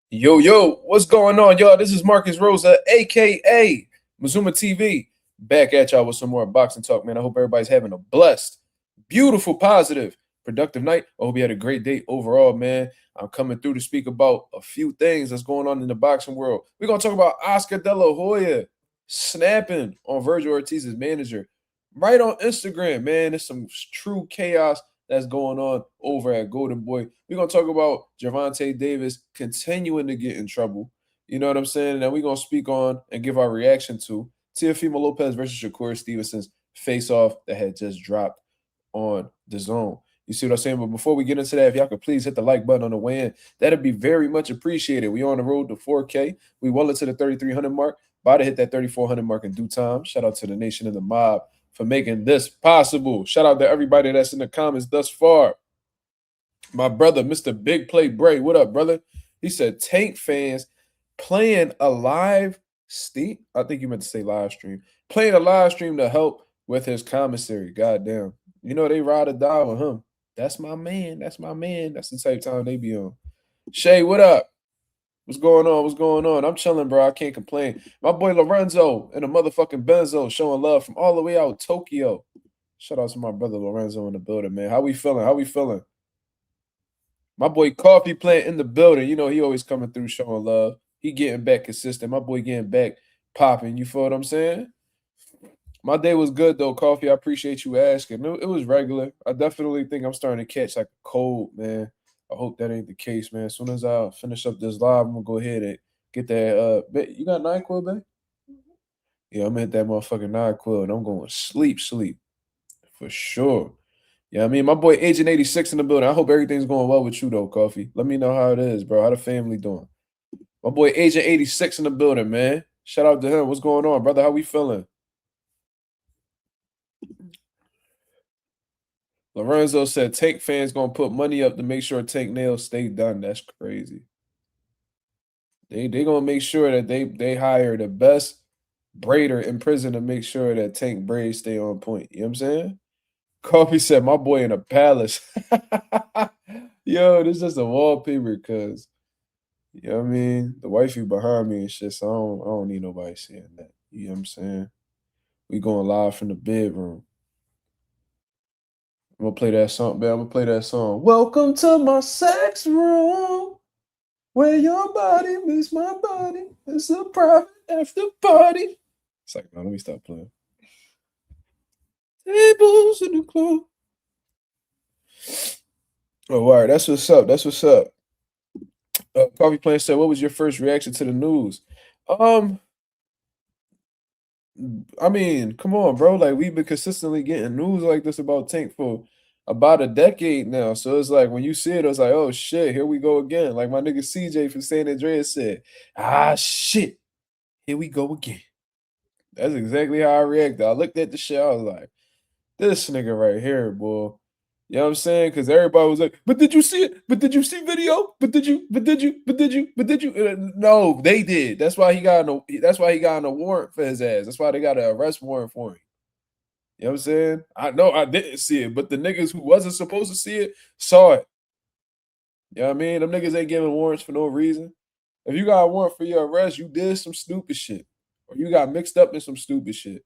Yo, what's going on, y'all? This is Marcus Rosa, aka Mazuma TV, back at y'all with some more boxing talk, man. I hope everybody's having a blessed, beautiful, positive, productive night. I hope you had a great day overall, man. I'm coming through to speak about a few things that's going on in the boxing world. We're gonna talk about Oscar De La Hoya snapping on Vergil Ortiz's manager right on Instagram, man. There's some true chaos that's going on over at Golden Boy. We're gonna talk about Gervonta Davis continuing to get in trouble. You know what I'm saying? And we're gonna speak on and give our reaction to Teofimo Lopez versus Shakur Stevenson's face-off that had just dropped on the zone. You see what I'm saying? But before we get into that, if y'all could please hit the like button on the way in, that'd be very much appreciated. We on the road to 4K. We well into the 3,300 mark. About to hit that 3,400 mark in due time. Shout out to the nation and the mob for making this possible. Shout out to everybody that's in the comments thus far. My brother, Mr. Big Play Bray, what up, brother? He said Tank fans playing a live stream. I think you meant to say live stream. Playing a live stream to help with his commissary. Goddamn. You know they ride or die with him. That's my man. That's my man. That's the type of time they be on. Shay, what up? What's going on? What's going on? I'm chilling, bro. I can't complain. My boy Lorenzo and a motherfucking Benzo showing love from all the way out Tokyo. Shout out to my brother Lorenzo in the building, man. How we feeling? How we feeling? My boy Coffee Plant in the building. You know, he always coming through showing love. He getting back consistent. My boy getting back popping. You feel what I'm saying? My day was good though, Coffee. I appreciate you asking. It was regular. I definitely think I'm starting to catch like a cold, man. I hope that ain't the case, man. As soon as I finish up this live, I'm gonna go ahead and get that. You got NyQuil, man? Yeah, I'm gonna hit that motherfucking NyQuil, and I'm going sleep for sure. Yeah, I mean, my boy Agent 86 in the building. I hope everything's going well with you though, Coffee. Let me know how it is, bro. How the family doing? My boy Agent 86 in the building, man. Shout out to him. What's going on, brother? How we feeling? Lorenzo said Tank fans gonna put money up to make sure Tank nails stay done. That's crazy. They gonna make sure that they hire the best braider in prison to make sure that Tank braids stay on point. You know what I'm saying? Coffee said, "My boy in a palace." Yo, this is just a wallpaper, cause you know what I mean. The wifey behind me and shit, so I don't need nobody seeing that. You know what I'm saying? We going live from the bedroom. I'm gonna play that song, man. I'm gonna play that song. Welcome to my sex room, where your body meets my body. It's a private after party. It's like, no, let me stop playing. Tables in the club. Oh, all right. That's what's up. That's what's up. Coffee Plant said, "What was your first reaction to the news?" Um, I mean, come on, bro. Like we've been consistently getting news like this about Tank for about a decade now. So it's like when you see it, it's like, oh shit, here we go again. Like my nigga CJ from San Andreas said, ah shit, here we go again. That's exactly how I reacted. I looked at the shit, I was like, this nigga right here, boy. You know what I'm saying? Because everybody was like, but did you see it? But did you see video? But did you? But did you? But did you? But did you? No, they did. That's why he got that's why he got a warrant for his ass. That's why they got an arrest warrant for him. You know what I'm saying? I know I didn't see it, but the niggas who wasn't supposed to see it saw it. You know what I mean? Them niggas ain't giving warrants for no reason. If you got a warrant for your arrest, you did some stupid shit. Or you got mixed up in some stupid shit.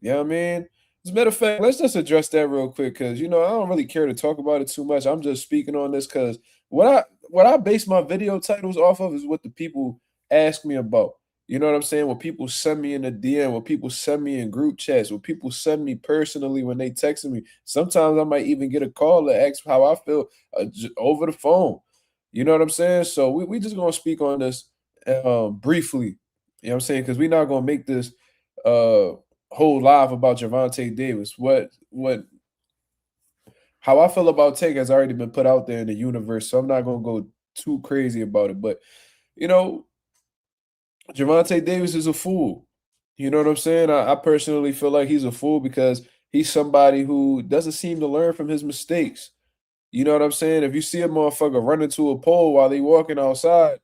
You know what I mean? As a matter of fact, let's just address that real quick because you know I don't really care to talk about it too much. I'm just speaking on this because what I base my video titles off of is what the people ask me about. You know what I'm saying? What people send me in the DM, what people send me in group chats, what people send me personally when they texting me. Sometimes I might even get a call to ask how I feel over the phone. You know what I'm saying? So we just gonna speak on this briefly. You know what I'm saying? Because we're not gonna make this uh whole live about Gervonta Davis. What how I feel about Tank has already been put out there in the universe, so I'm not gonna go too crazy about it. But you know, Gervonta Davis is a fool. You know what I'm saying? I personally feel like he's a fool because he's somebody who doesn't seem to learn from his mistakes. You know what I'm saying? If you see a motherfucker run into a pole while they walking outside,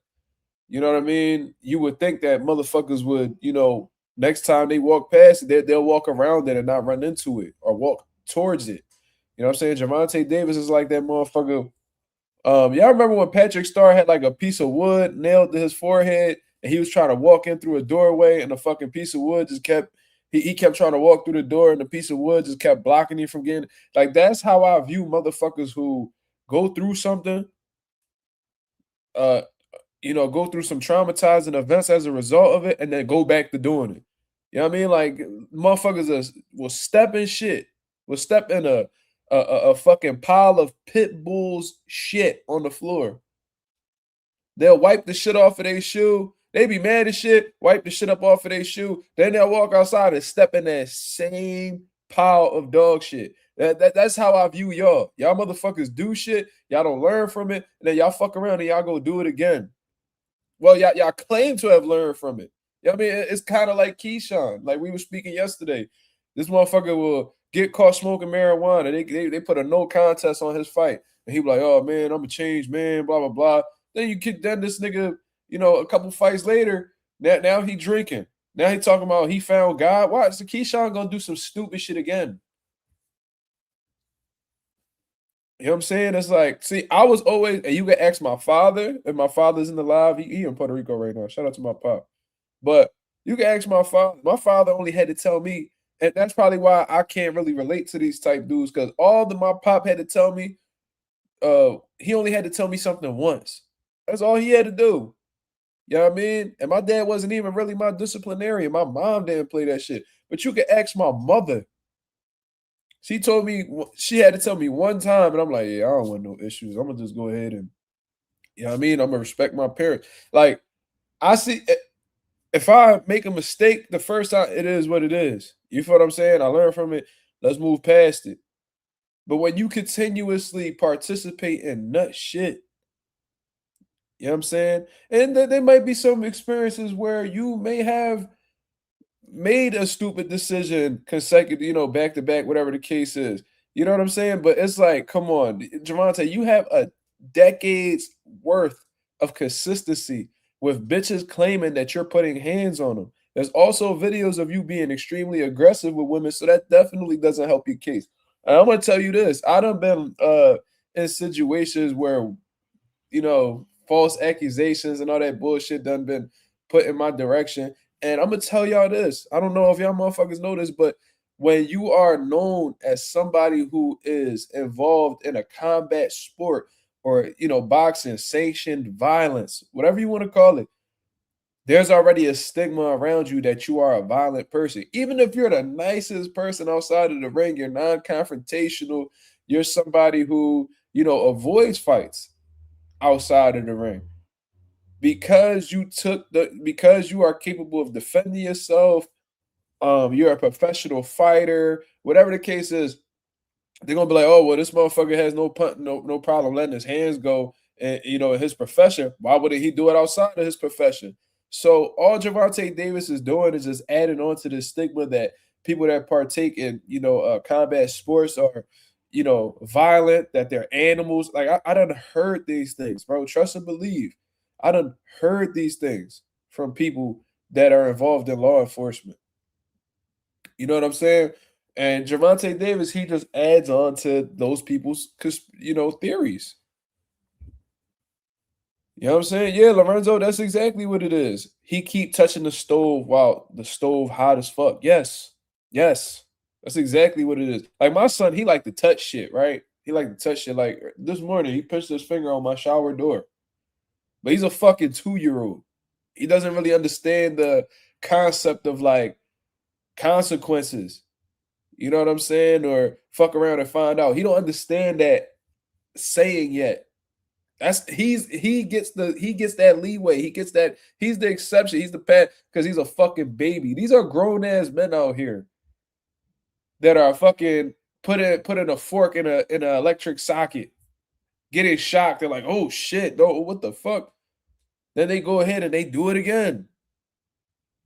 you know what I mean? You would think that motherfuckers would, you know, next time they walk past it, they'll walk around it and not run into it or walk towards it. You know what I'm saying? Gervonta Davis is like that motherfucker Y'all remember when Patrick Starr had like a piece of wood nailed to his forehead and he was trying to walk in through a doorway and the fucking piece of wood just kept he kept trying to walk through the door and the piece of wood just kept blocking him from getting like that's how I view motherfuckers who go through something, uh, go through some traumatizing events as a result of it and then go back to doing it. You know what I mean? Like motherfuckers will step in shit, will step in a fucking pile of pit bulls shit on the floor. They'll wipe the shit off of their shoe. They be mad as shit, wipe the shit up off of their shoe. Then they'll walk outside and step in that same pile of dog shit. That's how I view y'all. Y'all motherfuckers do shit. Y'all don't learn from it. And then y'all fuck around and y'all go do it again. Well, y'all claim to have learned from it. You know what I mean? It's kind of like Keyshawn. Like we were speaking yesterday. This motherfucker will get caught smoking marijuana. They put a no contest on his fight. And he be like, oh man, I'm a changed man, blah, blah, blah. Then you kick down this nigga, a couple fights later, now he drinking. Now he talking about he found God. Why is the Keyshawn gonna do some stupid shit again? You know what I'm saying? It's like, see, I was always, and you can ask my father, if my father's in the live, he in Puerto Rico right now. Shout out to my pop. But you can ask my father. My father only had to tell me, and that's probably why I can't really relate to these type dudes, because all that my pop had to tell me, he only had to tell me something once. That's all he had to do. You know what I mean? And my dad wasn't even really my disciplinarian. My mom didn't play that shit. But you can ask my mother. She told me she had to tell me one time, and I'm like, yeah, I don't want no issues. I'm gonna just go ahead and, you know what I mean? I'm gonna respect my parents. Like, I see if I make a mistake the first time, it is what it is. You feel what I'm saying? I learned from it. Let's move past it. But when you continuously participate in nut shit, you know what I'm saying? And there might be some experiences where you may have made a stupid decision consecutive, back to back, whatever the case is. You know what I'm saying? But it's like, come on, Gervonta, you have a decade's worth of consistency with bitches claiming that you're putting hands on them. There's also videos of you being extremely aggressive with women, so that definitely doesn't help your case. And I'm gonna tell you this: I done been in situations where false accusations and all that bullshit done been put in my direction. And I'm gonna tell y'all this. I don't know if y'all motherfuckers know this, but when you are known as somebody who is involved in a combat sport or boxing, sanctioned violence, whatever you want to call it, there's already a stigma around you that you are a violent person. Even if you're the nicest person outside of the ring, you're non-confrontational, you're somebody who, avoids fights outside of the ring, because you are capable of defending yourself. You're a professional fighter, whatever the case is. They're gonna be like, oh well, this motherfucker has no problem letting his hands go, and in his profession, why wouldn't he do it outside of his profession? So all Gervonta Davis is doing is just adding on to the stigma that people that partake in combat sports are violent, that they're animals. Like I done heard these things, bro. Trust and believe. I done heard these things from people that are involved in law enforcement. You know what I'm saying? And Gervonta Davis, he just adds on to those people's theories. You know what I'm saying? Yeah, Lorenzo, that's exactly what it is. He keep touching the stove while the stove hot as fuck. Yes. Yes. That's exactly what it is. Like my son, he like to touch shit, right? He like to touch shit. Like this morning, he pushed his finger on my shower door. But he's a fucking 2-year-old. He doesn't really understand the concept of like consequences. You know what I'm saying? Or fuck around and find out. He don't understand that saying yet. He gets that leeway. He gets that. He's the exception. He's the pet because he's a fucking baby. These are grown ass men out here that are fucking putting a fork in an electric socket, getting shocked. They're like, oh shit, no, what the fuck? Then they go ahead and they do it again.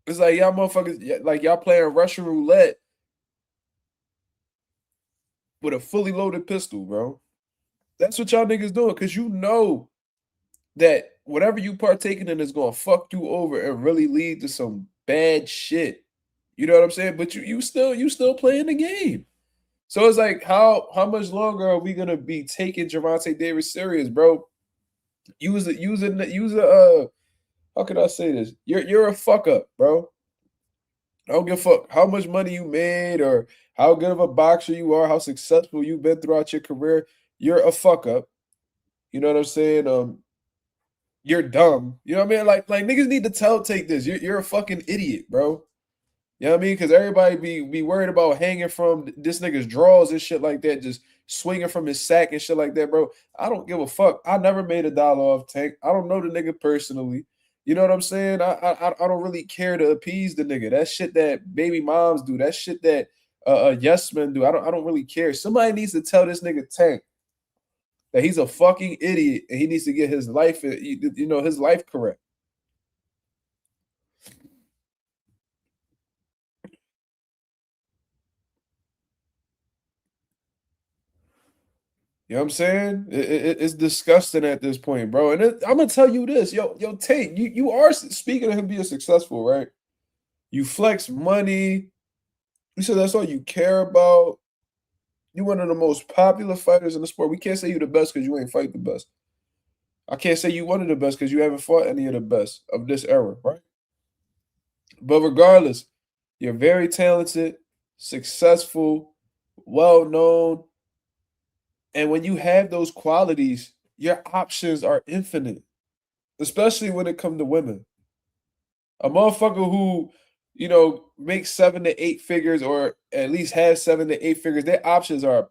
It's like y'all motherfuckers, like y'all playing Russian roulette with a fully loaded pistol, bro. That's what y'all niggas doing, because you know that whatever you partaking in is gonna fuck you over and really lead to some bad shit. You know what I'm saying? But you still playing the game. So it's like how much longer are we gonna be taking Gervonta Davis serious, bro? Use how can I say this? You're a fuck up, bro. I don't give a fuck how much money you made or how good of a boxer you are, how successful you've been throughout your career. You're a fuck up. You know what I'm saying? You're dumb. You know what I mean? Like niggas need to take this. You're a fucking idiot, bro. You know what I mean? Because everybody be worried about hanging from this nigga's drawers and shit like that, just swinging from his sack and shit like that, bro. I don't give a fuck. I never made $1 off Tank. I don't know the nigga personally. You know what I'm saying? I don't really care to appease the nigga. That shit that baby moms do. That shit that yes men do. I don't really care. Somebody needs to tell this nigga Tank that he's a fucking idiot and he needs to get his life, his life correct. You know what I'm saying? It's disgusting at this point, bro. And I'm gonna tell you this, yo, Tate, you are speaking of him being successful, right? You flex money. You said that's all you care about. You're one of the most popular fighters in the sport. We can't say you're the best because you ain't fight the best. I can't say you one of the best because you haven't fought any of the best of this era, right? But regardless, you're very talented, successful, well known. And when you have those qualities, your options are infinite, especially when it comes to women. A motherfucker who, makes 7 to 8 figures or at least has 7 to 8 figures, their options are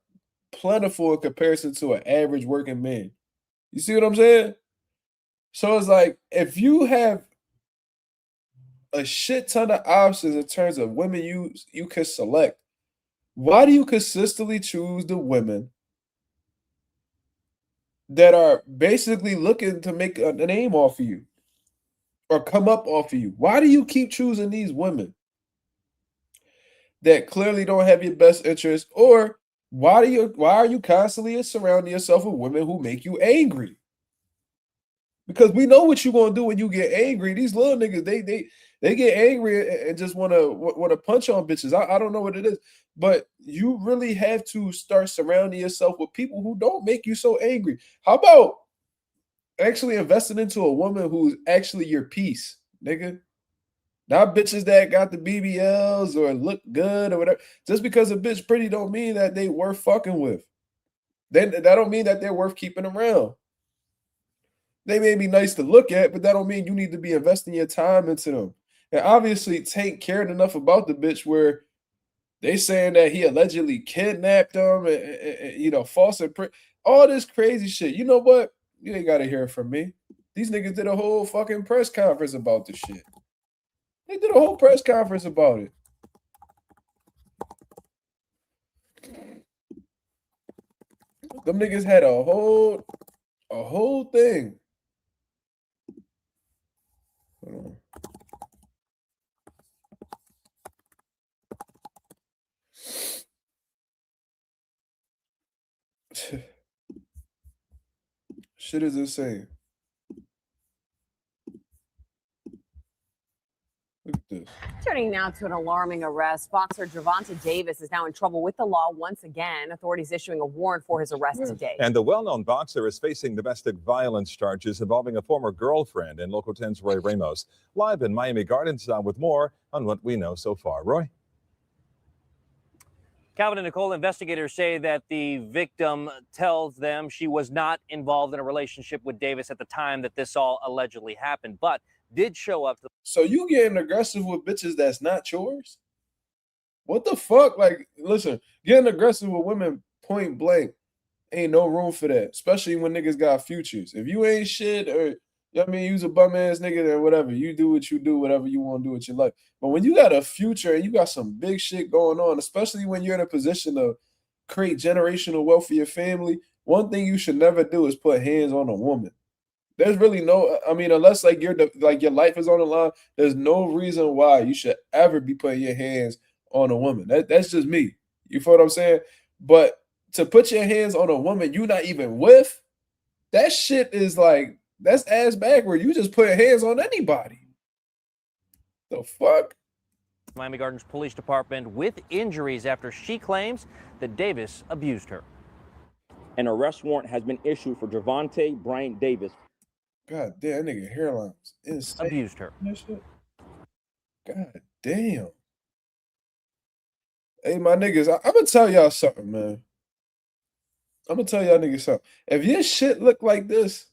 plentiful in comparison to an average working man. You see what I'm saying? So it's like, if you have a shit ton of options in terms of women you could select, why do you consistently choose the women that are basically looking to make a name off of you or come up off of you? Why do you keep choosing these women that clearly don't have your best interest? Or why are you constantly surrounding yourself with women who make you angry? Because we know what you're gonna do when you get angry. These little niggas, they get angry and just wanna punch on bitches. I don't know what it is, but you really have to start surrounding yourself with people who don't make you so angry. How about actually investing into a woman who's actually your piece, nigga? Not bitches that got the BBLs or look good or whatever. Just because a bitch pretty don't mean that they worth fucking with. Then that don't mean that they're worth keeping around. They may be nice to look at, but that don't mean you need to be investing your time into them. And obviously, Tank cared enough about the bitch where they saying that he allegedly kidnapped them and false imprint, all this crazy shit. You know what? You ain't got to hear it from me. These niggas did a whole fucking press conference about this shit. They did a whole press conference about it. Them niggas had a whole thing. Shit is insane. Look at this. Turning now to an alarming arrest. Boxer Gervonta Davis is now in trouble with the law once again. Authorities issuing a warrant for his arrest today. And the well-known boxer is facing domestic violence charges involving a former girlfriend. And Local 10's Roy Ramos live in Miami Gardens with more on what we know so far. Roy? Calvin and Nicole, investigators say that the victim tells them she was not involved in a relationship with Davis at the time that this all allegedly happened, but did show up. So you getting aggressive with bitches that's not yours? What the fuck? Like, listen, getting aggressive with women point blank ain't no room for that, especially when niggas got futures. If you ain't shit or, you's a bum ass nigga or whatever, you do what you do, whatever you want to do with your life. But when you got a future and you got some big shit going on, especially when you're in a position to create generational wealth for your family, one thing you should never do is put hands on a woman. There's really unless your life is on the line, there's no reason why you should ever be putting your hands on a woman. That's just me. You feel what I'm saying? But to put your hands on a woman you're not even with, that shit is like, that's ass backward. You just put hands on anybody. The fuck? Miami Gardens Police Department with injuries after she claims that Davis abused her. An arrest warrant has been issued for Gervonta Bryant Davis. God damn, that nigga hairline was insane. abused her. That shit. God damn. Hey, my niggas, I'm gonna tell y'all something, man. I'm gonna tell y'all niggas something. If your shit look like this,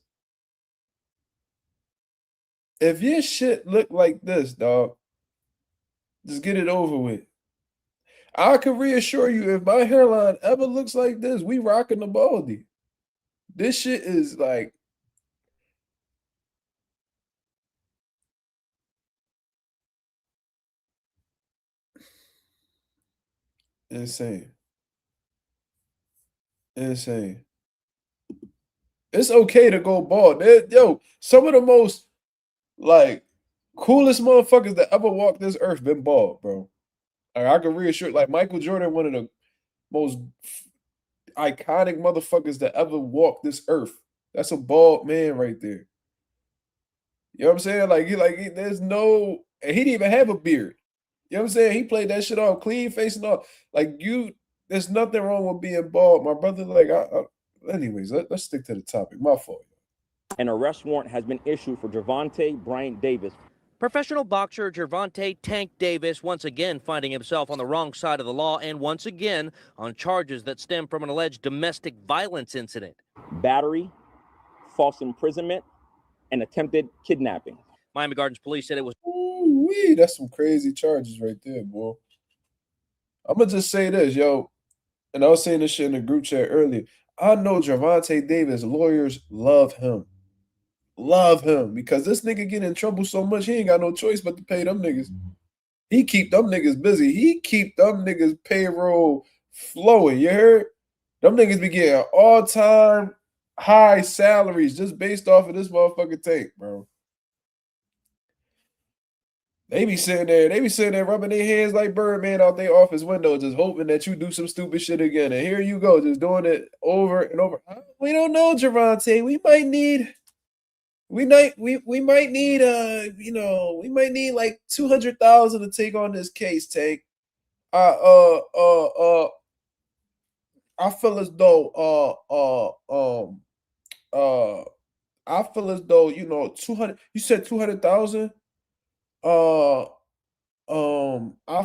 dog, just get it over with. I can reassure you, if my hairline ever looks like this, we rocking the baldy. This shit is like insane. Insane. It's okay to go bald. Yo, some of the most like coolest motherfuckers that ever walked this earth been bald, bro. Like, I can reassure, like Michael Jordan, one of the most iconic motherfuckers that ever walked this earth. That's a bald man right there. You know what I'm saying? There's no, and he didn't even have a beard. You know what I'm saying? He played that shit off, clean face and all. There's nothing wrong with being bald, my brother. Anyways, let's stick to the topic. My fault. An arrest warrant has been issued for Gervonta Bryant Davis. Professional boxer Gervonta "Tank" Davis once again finding himself on the wrong side of the law and once again on charges that stem from an alleged domestic violence incident. Battery, false imprisonment, and attempted kidnapping. Miami Gardens police said it was. Ooh-wee, that's some crazy charges right there, boy. I'm going to just say this, yo, and I was saying this shit in the group chat earlier. I know Gervonta Davis lawyers love him. Love him because this nigga get in trouble so much, he ain't got no choice but to pay them niggas. He keep them niggas busy. He keep them niggas payroll flowing. You heard? Them niggas be getting all-time high salaries just based off of this motherfucking Tank, bro. They be sitting there rubbing their hands like Birdman out their office window, just hoping that you do some stupid shit again. And here you go, just doing it over and over. We don't know, Gervonta. We might need like 200,000 to take on this case, Tank. I feel as though, 200. You said 200,000. I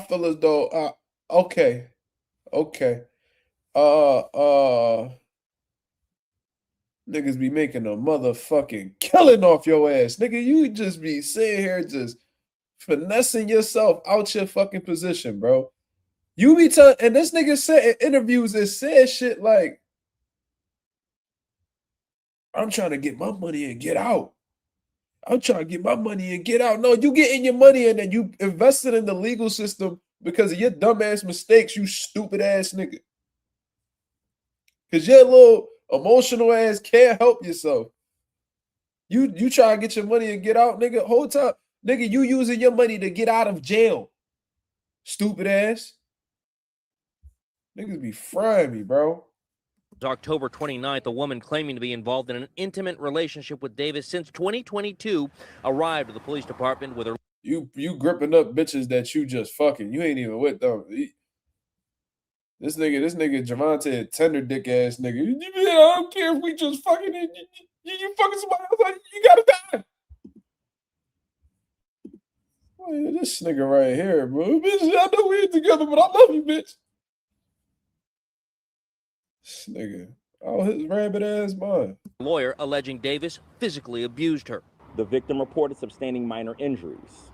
feel as though okay. Niggas be making a motherfucking killing off your ass. Nigga, you just be sitting here just finessing yourself out your fucking position, bro. You be telling, and this nigga said in interviews and said shit like, I'm trying to get my money and get out. I'm trying to get my money and get out. No, you getting your money and then you invested in the legal system because of your dumbass mistakes, you stupid ass nigga. Because your little emotional ass can't help yourself. You try to get your money and get out, nigga. Whole time, nigga, you using your money to get out of jail. Stupid ass. Niggas be frying me, bro. October 29th, a woman claiming to be involved in an intimate relationship with Davis since 2022 arrived at the police department with her. You gripping up bitches that you just fucking. You ain't even with them. This nigga Gervonta, tender dick ass nigga. I don't care if we just fucking. You fucking somebody else, like, you gotta die. Well, this nigga right here, bro. Bitch, I know we ain't together, but I love you, bitch. This nigga, all his rabbit ass mind. Lawyer alleging Davis physically abused her. The victim reported sustaining minor injuries,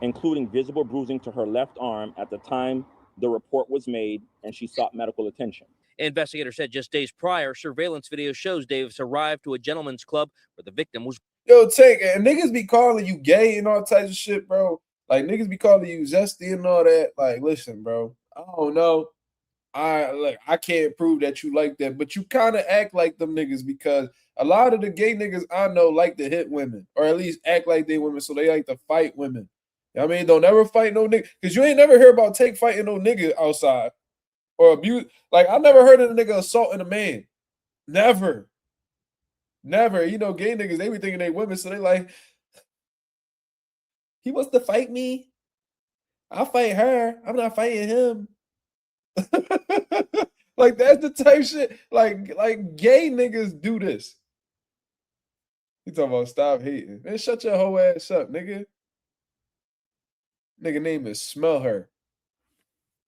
including visible bruising to her left arm at the time the report was made, and she sought medical attention. Investigators said just days prior, surveillance video shows Davis arrived to a gentleman's club where the victim was. Yo, Tank, and niggas be calling you gay and all types of shit, bro. Like, niggas be calling you zesty and all that. Like, listen, bro, I don't know. I can't prove that you like that, but you kind of act like them niggas because a lot of the gay niggas I know like to hit women, or at least act like they women, so they like to fight women. You know what I mean? Don't ever fight no nigga, because you ain't never heard about Tank fighting no nigga outside or abuse. Like, I never heard of a nigga assaulting a man. Never. You know, gay niggas, they be thinking they women, so they like, he wants to fight me. I'll fight her. I'm not fighting him. Like, that's the type shit. Like gay niggas do this. He talking about stop hating. Man, shut your whole ass up, nigga. Nigga name is Smell Her.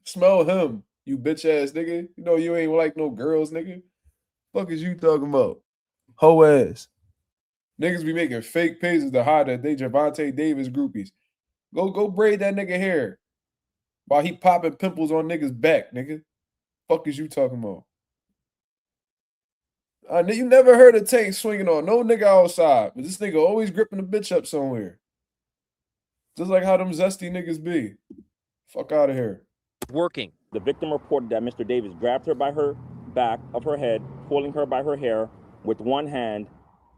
Smell him, you bitch ass nigga. You know you ain't like no girls, nigga. Fuck is you talking about? Hoe ass. Niggas be making fake pages to hide that they Gervonta Davis groupies. Go braid that nigga hair while he popping pimples on niggas' back, nigga. Fuck is you talking about? You never heard of Tank swinging on no nigga outside, but this nigga always gripping the bitch up somewhere. Just like how them zesty niggas be. Fuck out of here. Working. The victim reported that Mr. Davis grabbed her by her back of her head, pulling her by her hair with one hand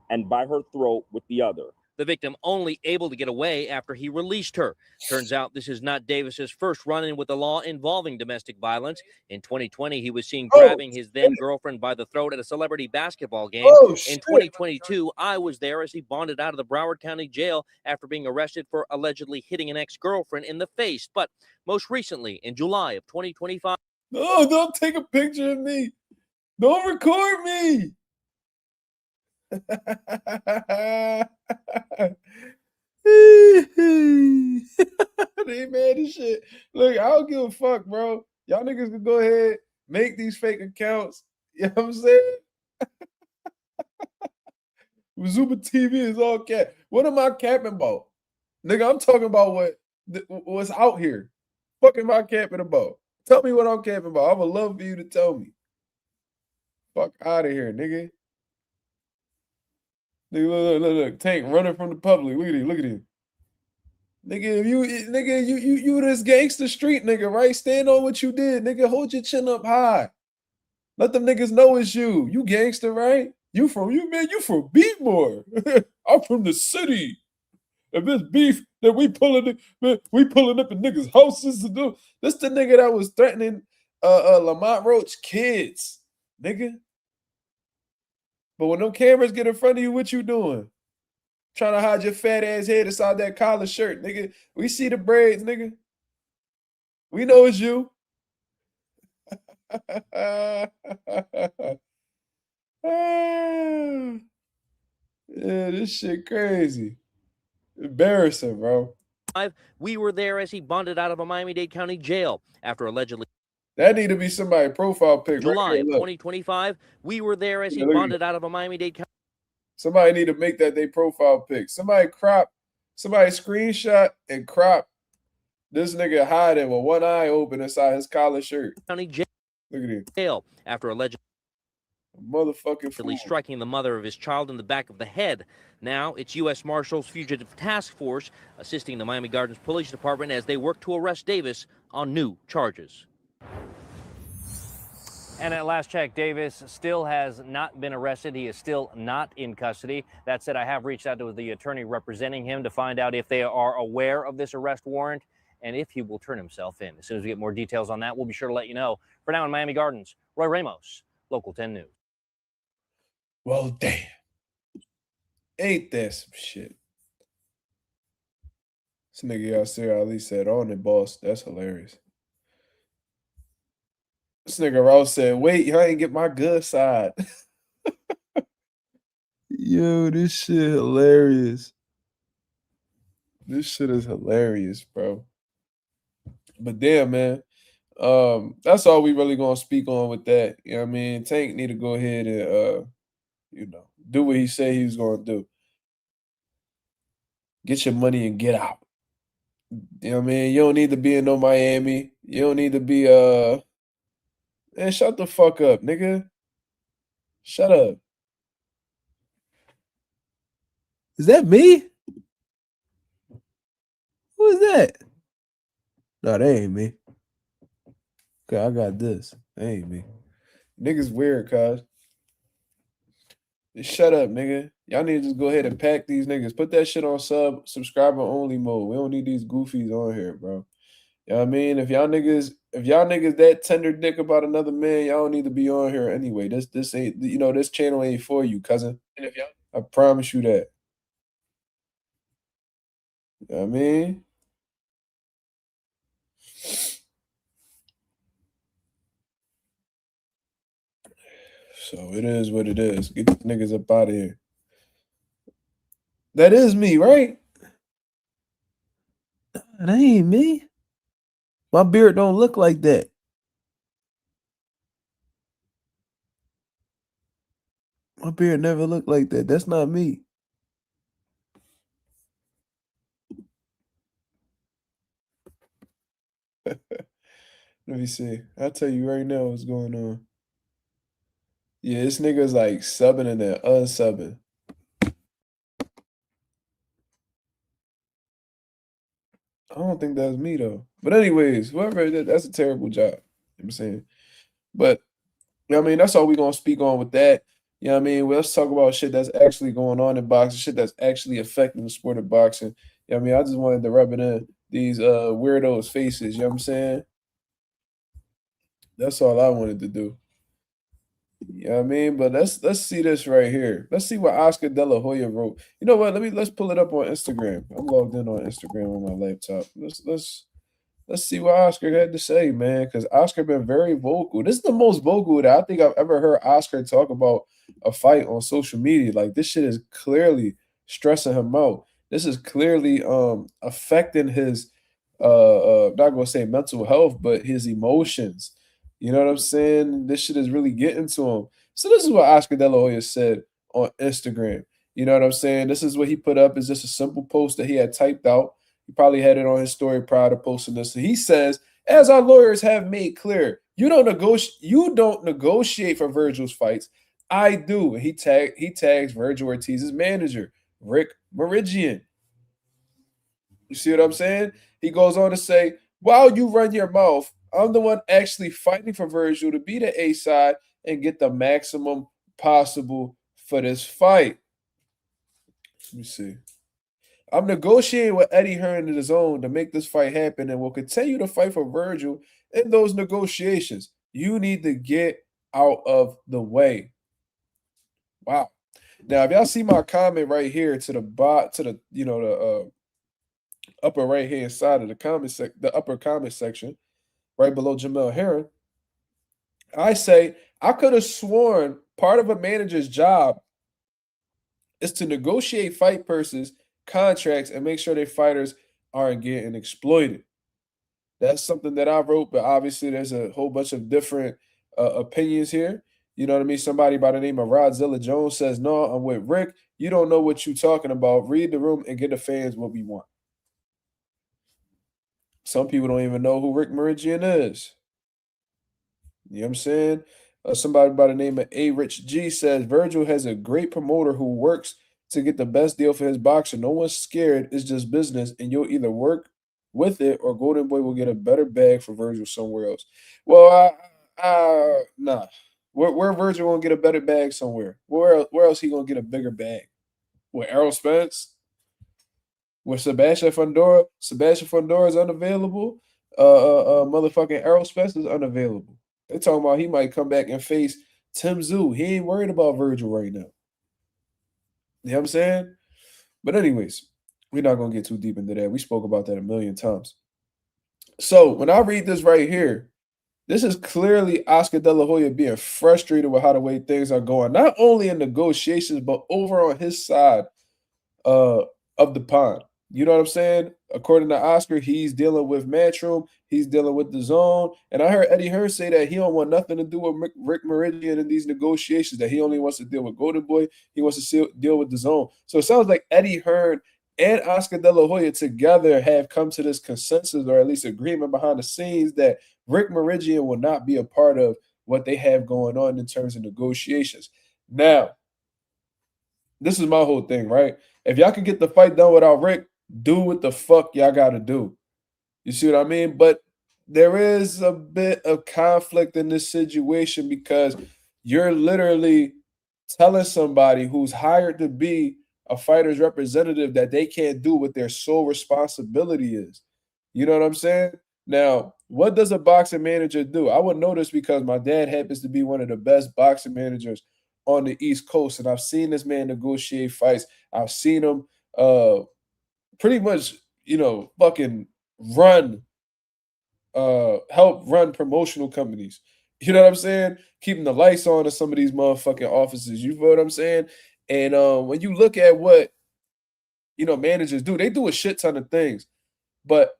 and by her throat with the other. The victim only able to get away after he released her. Turns out this is not Davis's first run-in with the law involving domestic violence. In 2020, he was seen grabbing his then-girlfriend by the throat at a celebrity basketball game. In 2022, I was there as he bonded out of the Broward County Jail after being arrested for allegedly hitting an ex-girlfriend in the face. But most recently, in July of 2025... No, don't take a picture of me. Don't record me. They mad as shit. Look, I don't give a fuck, bro. Y'all niggas can go ahead, make these fake accounts. You know what I'm saying? Mazuma TV is all cap. What am I capping about? Nigga, I'm talking about what's out here. What am I capping about? Tell me what I'm capping about. I would love for you to tell me. Fuck out of here, nigga. Nigga, look. Tank running from the public. Look at him. Nigga, you this gangster street nigga, right? Stand on what you did, nigga. Hold your chin up high. Let them niggas know it's you. You gangster, right? You from Beatmore. I'm from the city. If this beef that we pulling up in niggas' houses to do. This the nigga that was threatening Lamont Roach kids, nigga. But when them cameras get in front of you, what you doing? Trying to hide your fat ass head inside that collar shirt, nigga. We see the braids, nigga. We know it's you. Yeah, this shit crazy. Embarrassing, bro. We were there as he bonded out of a Miami-Dade County jail after allegedly... That need to be somebody's profile pic. July right of here, 2025, we were there as he bonded out of a Miami-Dade County... Somebody need to make that their profile pic. Somebody screenshot and crop this nigga hiding with one eye open inside his collar shirt. County jail. Look at him. Jail after allegedly motherfucking striking the mother of his child in the back of the head. Now it's U.S. Marshals Fugitive Task Force assisting the Miami Gardens Police Department as they work to arrest Davis on new charges. And at last check, Davis still has not been arrested. He is still not in custody. That said, I have reached out to the attorney representing him to find out if they are aware of this arrest warrant and if he will turn himself in. As soon as we get more details on that, we'll be sure to let you know. For now in Miami Gardens, Roy Ramos, Local 10 News. Well, damn. Ain't that some shit? This nigga Yasser Ali said, on it, boss. That's hilarious. This nigga Rouse said, wait, I ain't get my good side. Yo, this shit hilarious. This shit is hilarious, bro. But damn, man. That's all we really gonna speak on with that. You know what I mean? Tank need to go ahead and do what he said he was gonna do. Get your money and get out. You know what I mean? You don't need to be in no Miami. You don't need to be man, shut the fuck up, nigga. Shut up. Is that me? Who is that? No, that ain't me. Okay, I got this. That ain't me. Niggas weird, cuz. Just shut up, nigga. Y'all need to just go ahead and pack these niggas. Put that shit on subscriber only mode. We don't need these goofies on here, bro. You know what I mean? If y'all niggas that tender dick about another man, y'all don't need to be on here anyway. This ain't, this channel ain't for you, cousin. And if y'all, I promise you that. You know what I mean? So it is what it is. Get these niggas up out of here. That is me, right? That ain't me. My beard don't look like that. My beard never looked like that. That's not me. Let me see. I'll tell you right now what's going on. Yeah, this nigga's like subbing and then unsubbing. I don't think that's me though. But anyways, whoever that's a terrible job. You know what I'm saying? But you know what I mean, that's all we're gonna speak on with that. You know what I mean? Well, let's talk about shit that's actually going on in boxing, shit that's actually affecting the sport of boxing. You know what I mean? I just wanted to rub it in these weirdos' faces, you know what I'm saying? That's all I wanted to do. You know what I mean? But let's see this right here. Let's see what Oscar De La Hoya wrote. You know what? Let's pull it up on Instagram. I'm logged in on Instagram on my laptop. Let's see what Oscar had to say, man, because Oscar been very vocal. This is the most vocal that I think I've ever heard Oscar talk about a fight on social media. Like this shit is clearly stressing him out. This is clearly affecting his not gonna say mental health, but his emotions. You know what I'm saying? This shit is really getting to him. So this is what Oscar De La Hoya said on Instagram. You know what I'm saying? This is what he put up. Is just a simple post that he had typed out. He probably had it on his story prior to posting this. So he says, as our lawyers have made clear, you don't negotiate for Vergil's fights. I do. And he tags Vergil Ortiz's manager, Rick Meridian. You see what I'm saying? He goes on to say, while you run your mouth, I'm the one actually fighting for Vergil to be the A side and get the maximum possible for this fight. Let me see. I'm negotiating with Eddie Hearn in his own to make this fight happen and will continue to fight for Vergil in those negotiations. You need to get out of the way. Wow. Now, if y'all see my comment right here to the the upper right hand side of the upper comment section, right below Jamel Heron, I say I could have sworn part of a manager's job is to negotiate fight purses, contracts, and make sure their fighters aren't getting exploited. That's something that I wrote, but obviously there's a whole bunch of different opinions here. You know what I mean? Somebody by the name of Rodzilla Jones says, no, I'm with Rick. You don't know what you're talking about. Read the room and get the fans what we want. Some people don't even know who Rick Meridian is. You know what I'm saying? Somebody by the name of A. Rich G says, Vergil has a great promoter who works to get the best deal for his boxer. No one's scared. It's just business, and you'll either work with it or Golden Boy will get a better bag for Vergil somewhere else. Well, nah. Where Vergil gonna get a better bag somewhere? Where else he gonna get a bigger bag? With Errol Spence? With Sebastian Fundora? Sebastian Fundora is unavailable. Motherfucking Errol Spence is unavailable. They're talking about he might come back and face Tim Tszyu. He ain't worried about Vergil right now. You know what I'm saying? But anyways, we're not going to get too deep into that. We spoke about that a million times. So when I read this right here, this is clearly Oscar De La Hoya being frustrated with how the way things are going, not only in negotiations, but over on his side of the pond. You know what I'm saying? According to Oscar, he's dealing with Matchroom, he's dealing with the zone. And I heard Eddie Hearn say that he don't want nothing to do with Rick Meridian in these negotiations, that he only wants to deal with Golden Boy, he wants to deal with the zone. So it sounds like Eddie Hearn and Oscar De La Hoya together have come to this consensus, or at least agreement behind the scenes, that Rick Meridian will not be a part of what they have going on in terms of negotiations. Now, this is my whole thing, right? If y'all can get the fight done without Rick, do what the fuck y'all got to do. You see what I mean? But there is a bit of conflict in this situation because you're literally telling somebody who's hired to be a fighter's representative that they can't do what their sole responsibility is. You know what I'm saying? Now, what does a boxing manager do? I would know this because my dad happens to be one of the best boxing managers on the East Coast, and I've seen this man negotiate fights. I've seen him pretty much, fucking help run promotional companies. You know what I'm saying? Keeping the lights on in some of these motherfucking offices. You know what I'm saying? And when you look at what managers do. They do a shit ton of things. But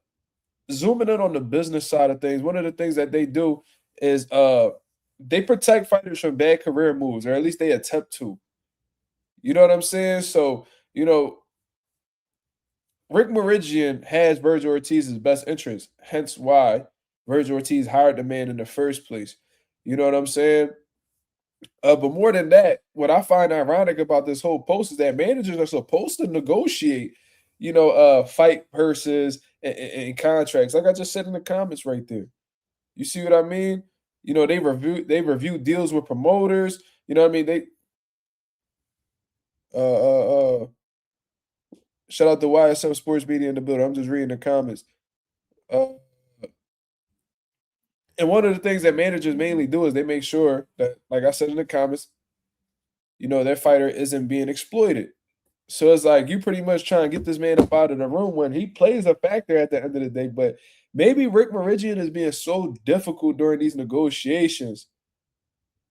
zooming in on the business side of things, one of the things that they do is they protect fighters from bad career moves, or at least they attempt to. You know what I'm saying? So, Rick Meridian has Vergil Ortiz's best interest, hence why Vergil Ortiz hired the man in the first place. You know what I'm saying? But more than that, what I find ironic about this whole post is that managers are supposed to negotiate, fight purses and contracts. Like I just said in the comments right there. You see what I mean? They review deals with promoters. You know what I mean? They shout out to YSM Sports Media in the building. I'm just reading the comments. And one of the things that managers mainly do is they make sure that, like I said in the comments, their fighter isn't being exploited. So it's like you pretty much trying to get this man up out of the room when he plays a factor at the end of the day. But maybe Rick Meridian is being so difficult during these negotiations.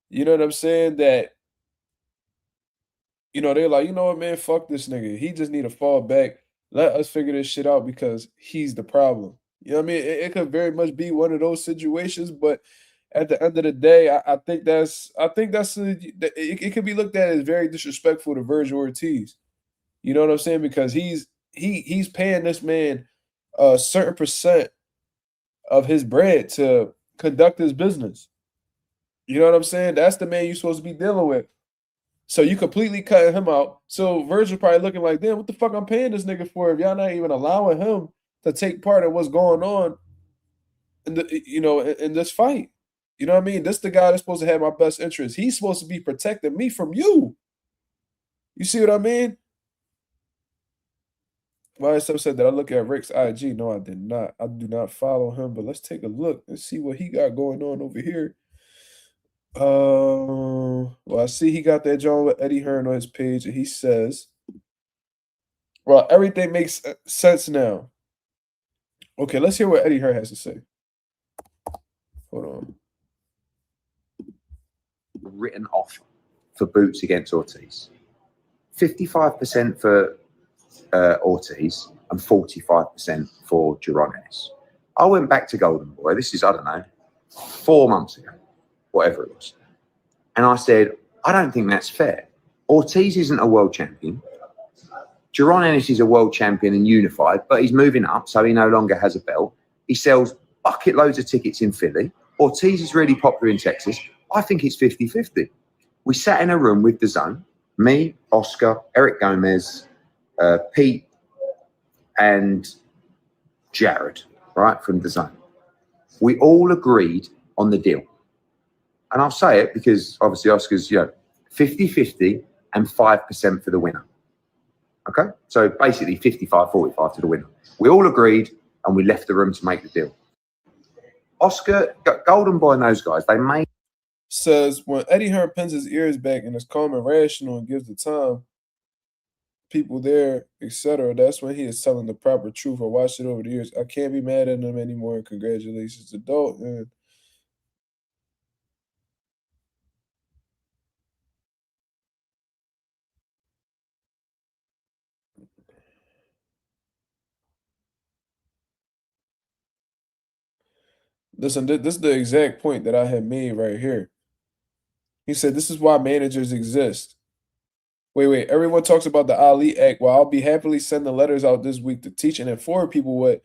You know what I'm saying? That, they're like, you know what, man, fuck this nigga. He just need to fall back. Let us figure this shit out because he's the problem. You know what I mean? It could very much be one of those situations, but at the end of the day, I think it could be looked at as very disrespectful to Vergil Ortiz. You know what I'm saying? Because he's paying this man a certain percent of his bread to conduct his business. You know what I'm saying? That's the man you're supposed to be dealing with. So you completely cutting him out. So Vergil probably looking like, damn, what the fuck I'm paying this nigga for if y'all not even allowing him to take part in what's going on in in this fight. You know what I mean? This the guy that's supposed to have my best interest. He's supposed to be protecting me from you. You see what I mean? YSM said that I look at Rick's IG. No, I did not. I do not follow him, but let's take a look and see what he got going on over here. Well, I see he got that John with Eddie Hearn on his page, and he says, well, everything makes sense now. Okay, let's hear what Eddie Hearn has to say. Hold on. Written off for Boots against Ortiz. 55% for Ortiz and 45% for Gervonta. I went back to Golden Boy. This is, I don't know, 4 months ago, whatever it was. And I said, I don't think that's fair. Ortiz isn't a world champion. Gervonta is a world champion and unified, but he's moving up, so he no longer has a belt. He sells bucket loads of tickets in Philly. Ortiz is really popular in Texas. I think it's 50-50. We sat in a room with the Zone, me, Oscar, Eric Gomez, Pete, and Jared, right, from the Zone. We all agreed on the deal. And I'll say it because obviously Oscar's, 50-50 and 5% for the winner. Okay? So basically 55-45 to the winner. We all agreed and we left the room to make the deal. Oscar, Golden Boy and those guys, they made... Says, when Eddie Hearn pins his ears back and is calm and rational and gives the time, people there, etc., that's when he is telling the proper truth. I watched it over the years. I can't be mad at him anymore. Congratulations, adult. And listen, this is the exact point that I had made right here. He said, this is why managers exist. Wait. Everyone talks about the Ali Act. Well, I'll be happily sending letters out this week to teach and inform people what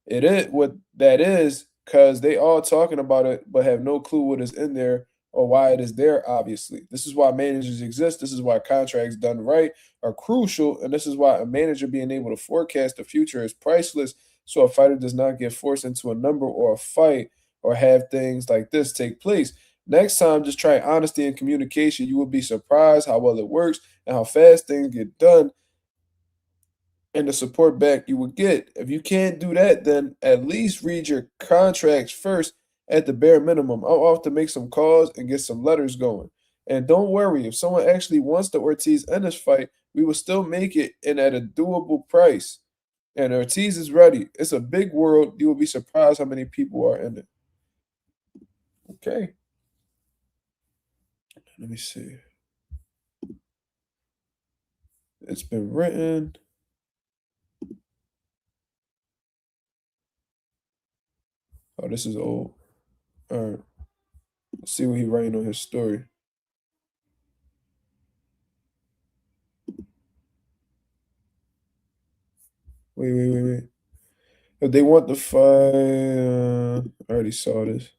that is, because they all talking about it but have no clue what is in there or why it is there, obviously. This is why managers exist. This is why contracts done right are crucial. And this is why a manager being able to forecast the future is priceless, so a fighter does not get forced into a number or a fight or have things like this take place. Next time, just try honesty and communication. You will be surprised how well it works and how fast things get done and the support back you will get. If you can't do that, then at least read your contracts first at the bare minimum. I'll often make some calls and get some letters going. And don't worry, if someone actually wants the Ortiz Ennis fight, we will still make it and at a doable price. And Ortiz is ready. It's a big world. You will be surprised how many people are in it. Okay. Let me see. It's been written. this is old. All right. Let's see what he writing on his story. Wait. If they want the fight, I already saw this.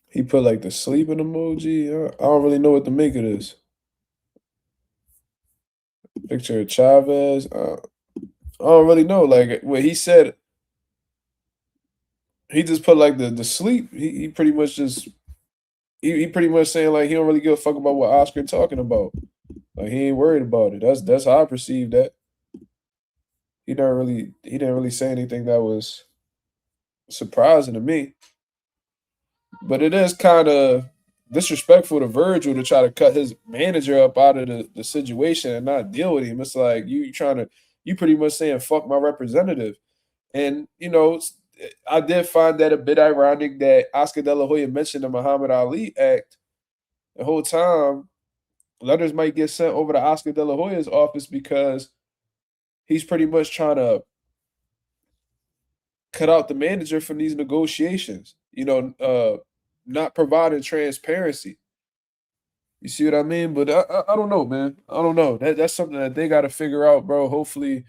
He put like the sleeping emoji. I don't really know what to make of this. Picture of Chavez. I don't really know. Like what he said, he just put like the sleep. He pretty much just he pretty much saying like he don't really give a fuck about what Oscar talking about. Like he ain't worried about it. That's how I perceive that. He didn't really say anything that was surprising to me. But it is kind of disrespectful to Vergil to try to cut his manager up out of the situation and not deal with him. It's like you pretty much saying fuck my representative. And I did find that a bit ironic that Oscar De La Hoya mentioned the Muhammad Ali Act. The whole time, letters might get sent over to Oscar De La Hoya's office because he's pretty much trying to cut out the manager from these negotiations. Not providing transparency. You see what I mean? But I don't know, man. I don't know. That's something that they got to figure out, bro. Hopefully,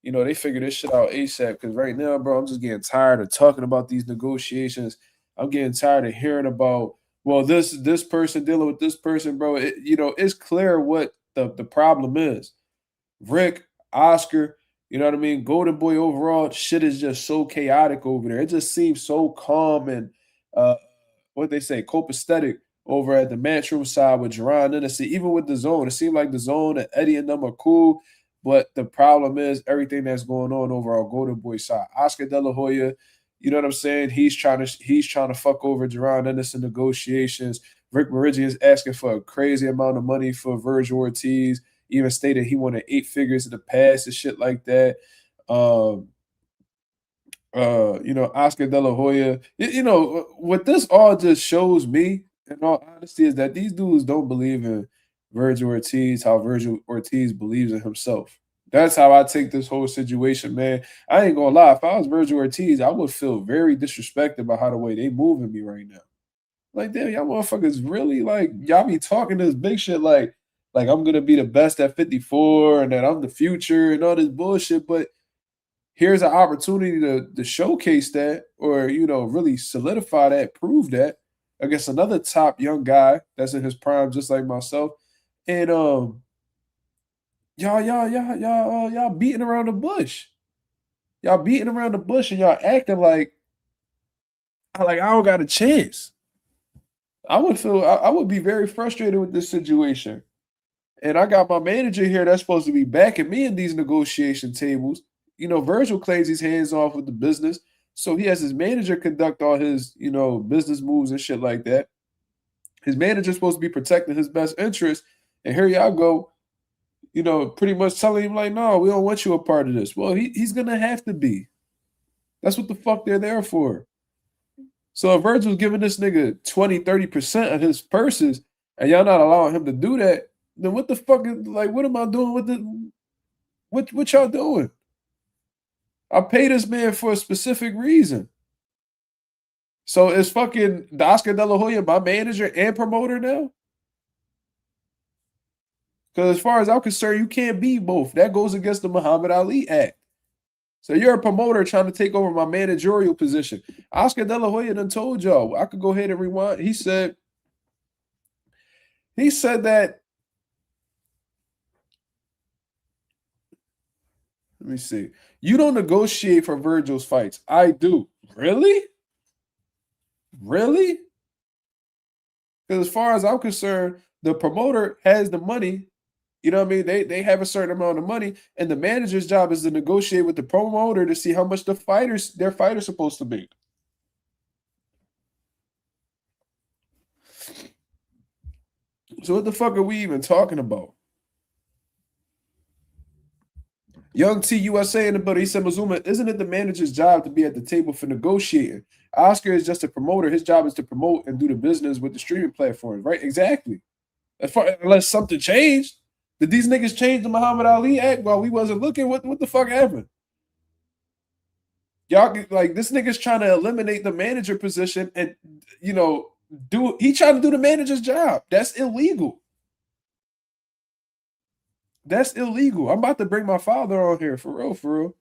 they figure this shit out ASAP. Because right now, bro, I'm just getting tired of talking about these negotiations. I'm getting tired of hearing about, well, this person dealing with this person, bro. It's clear what the problem is. Rick, Oscar, you know what I mean? Golden Boy overall, shit is just so chaotic over there. It just seems so calm and what they say, copacetic over at the Matchroom side with Jerron Hennessy. Even with the Zone, it seemed like the Zone and Eddie and them are cool, but the problem is everything that's going on over our Golden Boy side. Oscar De La Hoya, you know what I'm saying? He's trying to fuck over Jerron Hennessy negotiations. Rick Meridian is asking for a crazy amount of money for Vergil Ortiz. Even stated he wanted 8 figures in the past and shit like that. Oscar De La Hoya. What this all just shows me, in all honesty, is that these dudes don't believe in Vergil Ortiz how Vergil Ortiz believes in himself. That's how I take this whole situation, man. I ain't gonna lie. If I was Vergil Ortiz, I would feel very disrespected by how the way they moving me right now. Like, damn, y'all motherfuckers really like y'all be talking this big shit like I'm gonna be the best at 54 and that I'm the future and all this bullshit, but here's an opportunity to showcase that or really solidify that, prove that against another top young guy that's in his prime just like myself. And y'all beating around the bush. Y'all beating around the bush and y'all acting like I don't got a chance. I would be very frustrated with this situation. And I got my manager here that's supposed to be backing me in these negotiation tables. Vergil claims he's hands off with the business. So he has his manager conduct all his, business moves and shit like that. His manager's supposed to be protecting his best interest. And here y'all go, pretty much telling him like, no, we don't want you a part of this. Well, he's going to have to be. That's what the fuck they're there for. So if Vergil's giving this nigga 20, 30% of his purses and y'all not allowing him to do that, then what the fuck is, like, what am I doing with it? What y'all doing? I pay this man for a specific reason. So is fucking Oscar De La Hoya my manager and promoter now? Because as far as I'm concerned, you can't be both. That goes against the Muhammad Ali Act. So you're a promoter trying to take over my managerial position. Oscar De La Hoya done told y'all. I could go ahead and rewind. He said that. Let me see. You don't negotiate for Vergil's fights. I do. Really? Really? Because as far as I'm concerned, the promoter has the money. You know what I mean? They have a certain amount of money, and the manager's job is to negotiate with the promoter to see how much their fighter's supposed to make. So what the fuck are we even talking about? Young T USA in the building. He said, Mazuma, isn't it the manager's job to be at the table for negotiating? Oscar is just a promoter. His job is to promote and do the business with the streaming platforms, right? Exactly. Unless something changed. Did these niggas change the Muhammad Ali act while we wasn't looking? What the fuck happened? Y'all like this nigga's trying to eliminate the manager position and he trying to do the manager's job. That's illegal. That's illegal. I'm about to bring my father on here for real, for real.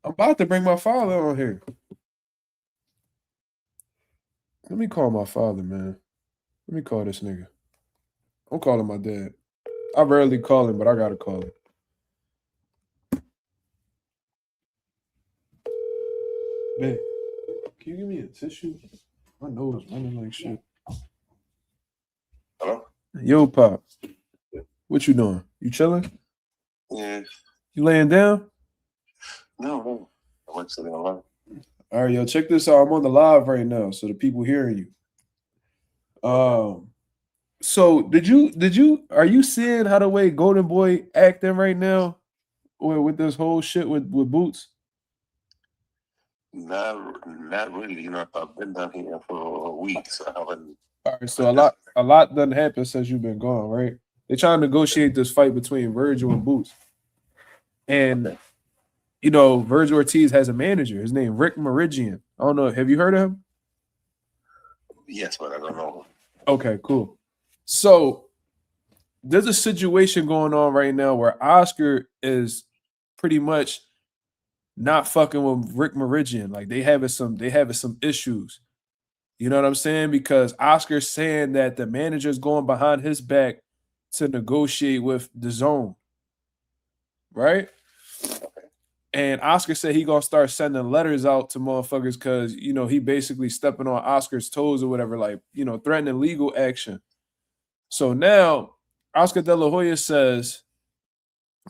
I'm about to bring my father on here. Let me call my father, man. Let me call this nigga. I'm calling my dad. I rarely call him, but I gotta call him. Man, can you give me a tissue? My nose running like shit. Hello? Yo, Pop. What you doing? You chilling? Yeah. You laying down? No. I'm actually online. All right, yo, check this out. I'm on the live right now, so the people hearing you. So are you seeing how the way Golden Boy acting right now with this whole shit with Boots? Not really. I've been down here for a week, so I haven't. All right, so a lot doesn't happen since you've been gone, right? They're trying to negotiate this fight between Vergil and Boots. And Vergil Ortiz has a manager. His name Rick Meridian. I don't know. Have you heard of him? Yes, but I don't know. Okay, cool. So there's a situation going on right now where Oscar is pretty much not fucking with Rick Meridian. Like they having some issues. You know what I'm saying? Because Oscar's saying that the manager's going behind his back to negotiate with the zone. Right? And Oscar said he gonna start sending letters out to motherfuckers because he basically stepping on Oscar's toes or whatever, like threatening legal action. So now Oscar De La Hoya says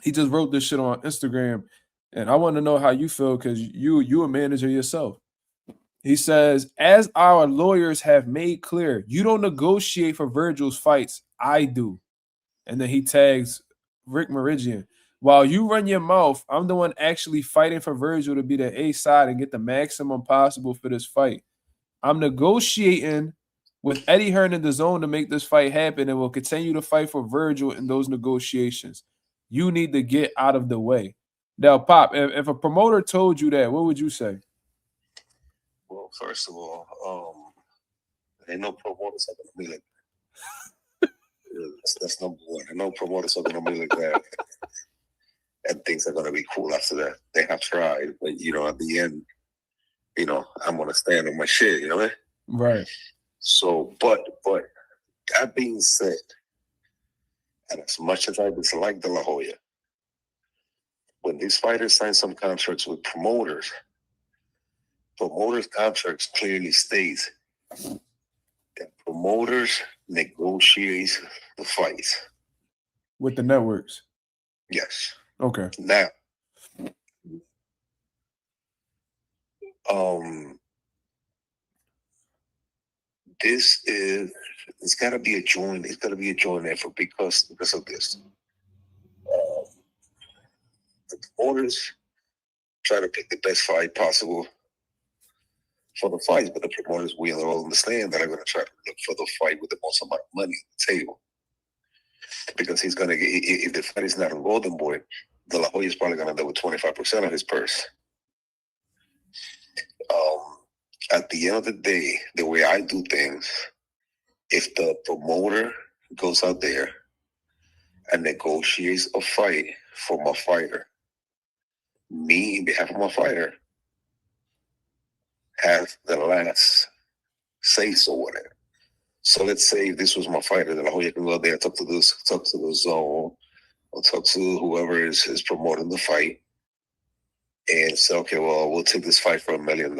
he just wrote this shit on Instagram, and I want to know how you feel because you a manager yourself. He says, as our lawyers have made clear, you don't negotiate for Vergil's fights. I do. And then he tags Rick Meridian. While you run your mouth, I'm the one actually fighting for Vergil to be the A side and get the maximum possible for this fight. I'm negotiating with Eddie Hearn in the zone to make this fight happen and will continue to fight for Vergil in those negotiations. You need to get out of the way. Now, Pop, if a promoter told you that, what would you say? Well, first of all, ain't no promoters are gonna be like that. That's number one. Ain't no promoters are gonna be like that. And things are gonna be cool after that. They have tried, but at the end, I'm gonna stand on my shit. You know what I mean? Right. So, but that being said, and as much as I dislike De La Hoya, when these fighters sign some contracts with promoters contracts clearly states that promoters negotiate the fights with the networks. Yes. Okay. Now, it's got to be a joint. It's got to be a joint effort because of this. The promoters try to pick the best fight possible for the fights, but the promoters will all understand that I'm going to try to look for the fight with the most amount of money on the table. Because he's going to get, if the fight is not a Golden Boy, De La Hoya is probably going to end up with 25% of his purse. At the end of the day, the way I do things, if the promoter goes out there and negotiates a fight for my fighter, me, in behalf of my fighter, have the last say so whatever. So let's say if this was my fighter, then you can go out there and talk to the zone, or talk to whoever is promoting the fight, and say, okay, well, we'll take this fight for $1 million.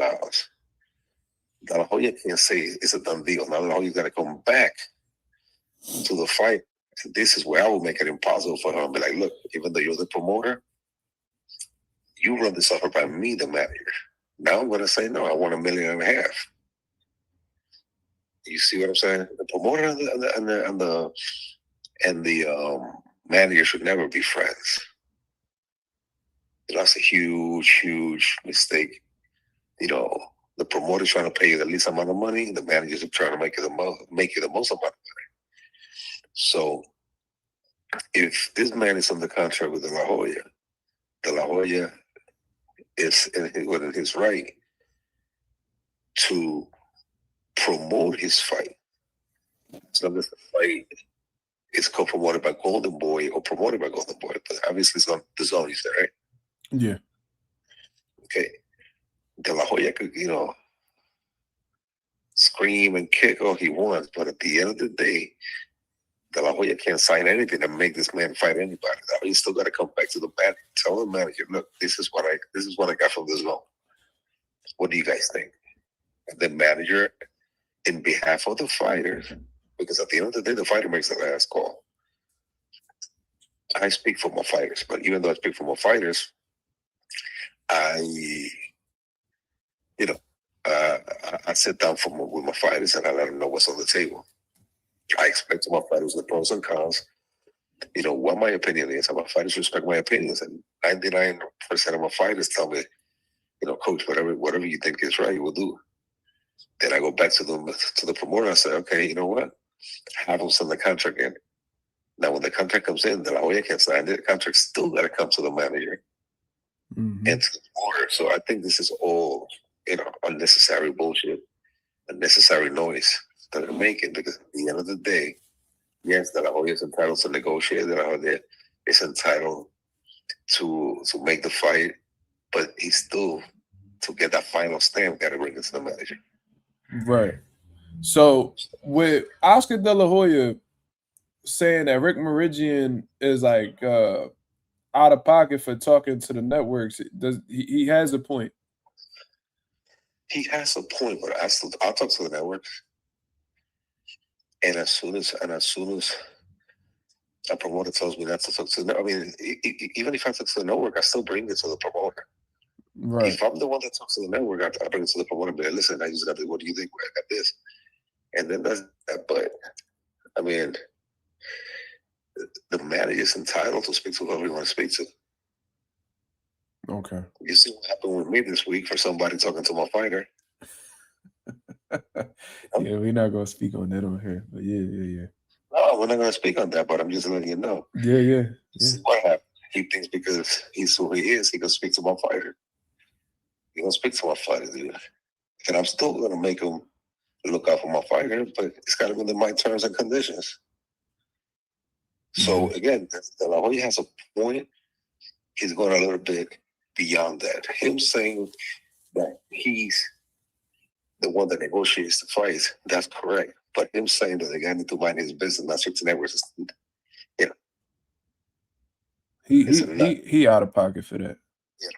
De La Hoya can't say it's a done deal. Now De La Hoya's got to come back to the fight. And this is where I will make it impossible for him. Be like, look, even though you're the promoter, you run this offer by me, the manager. Now I'm going to say, no, I want $1.5 million. You see what I'm saying? The promoter and managers should never be friends. That's a huge, huge mistake. You know, the promoter's trying to pay you the least amount of money. The managers are trying to make you the most amount of money. So, if this man is under contract with De La Hoya is within his right to promote his fight. As long as the fight is co-promoted by Golden Boy or promoted by Golden Boy, but obviously it's on the zone, he's there, right? Yeah. Okay. De La Hoya could, you know, scream and kick all he wants, but at the end of the day, De La Hoya can't sign anything and make this man fight anybody. He's still got to come back to the manager, tell the manager, look, this is what I got from the zone. What do you guys think? And the manager, in behalf of the fighters, because at the end of the day, the fighter makes the last call. I speak for my fighters, but even though I speak for my fighters, I sit down with my fighters and I let them know what's on the table. I explain to my fighters the pros and cons, you know, what my opinion is, and my fighters respect my opinions. And 99% of my fighters tell me, you know, coach, whatever you think is right, we'll do. Then I go back to the promoter. I say, okay, you know what? Have them send the contract in. Now, when the contract comes in, De La Hoya can't sign it. The contract still got to come to the manager and to the promoter. So I think this is all, you know, unnecessary bullshit, unnecessary noise that they're making. Because at the end of the day, yes, De La Hoya is entitled to negotiate. De La Hoya is entitled to make the fight, but he's still, to get that final stamp, got to bring it to the manager. Right. So with Oscar De La Hoya saying that Rick Meridian is like out of pocket for talking to the networks, he has a point? He has a point, but I'll talk to the networks. And as soon as a promoter tells me not to talk to the network, I mean, even if I talk to the network, I still bring it to the promoter. Right. If I'm the one that talks to the network, I bring it to the promoter and be like, listen, I just got this. What do you think? I got this. And then that's that. But, I mean, the manager is entitled to speak to whoever you want to speak to. Okay. You see what happened with me this week for somebody talking to my fighter. Yeah, we're not going to speak on that on here. But yeah. No, we're not going to speak on that, but I'm just letting you know. Yeah. See what happened. He thinks because he's who he is, he can speak to my fighter. He gonna speak to my fighter, dude. And I'm still gonna make him look out for my fighter, but it's gotta be in my terms and conditions. So again, De La Hoya has a point. He's going a little bit beyond that. Him saying that he's the one that negotiates the fights, that's correct. But him saying that the guy need to mind his business, not speak to networks, you know. He out of pocket for that.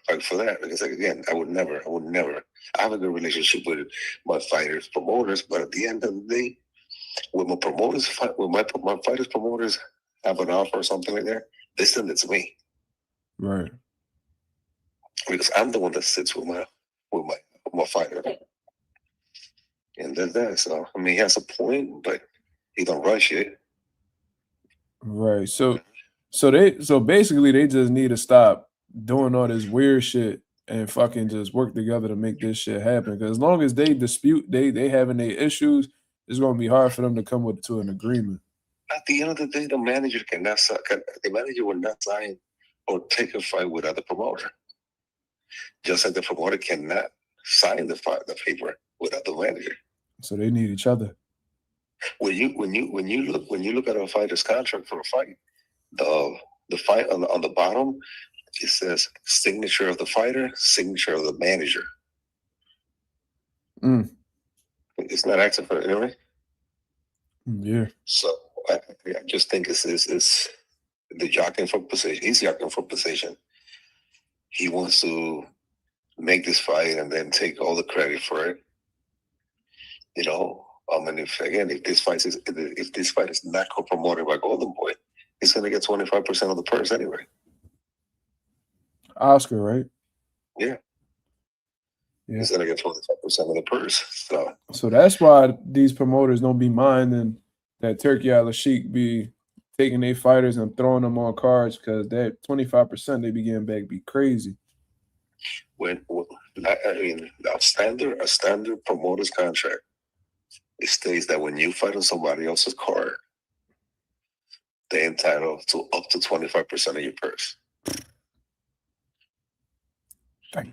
Yeah, for that, because again, I would never. I have a good relationship with my fighters, promoters, but at the end of the day, when my promoters my fighters promoters have an offer or something like that, they send it to me. Right. Because I'm the one that sits with my fighter. And that's that. So I mean, he has a point, but he don't rush it. Right. So basically they just need to stop doing all this weird shit and fucking just work together to make this shit happen. Because as long as they dispute, they having their issues, it's gonna be hard for them to come to an agreement. At the end of the day, the manager will not sign or take a fight without the promoter. Just like the promoter cannot sign the paper without the manager. So they need each other. When you look at a fighter's contract for a fight, the fight on the bottom, it says signature of the fighter, signature of the manager. It's not active for anyway. Yeah. So I just think it's the jockeying for position. He's jockeying for position. He wants to make this fight and then take all the credit for it. You know, and if this fight is not co-promoted by Golden Boy, he's gonna get 25% of the purse anyway. Oscar, right? Yeah. He's gonna get 25% of the purse. So that's why these promoters don't be minding that Turkey Al-Sheikh be taking their fighters and throwing them on cards because that 25% they be getting back be crazy. I mean, a standard promoter's contract, it states that when you fight on somebody else's card, they're entitled to up to 25% of your purse.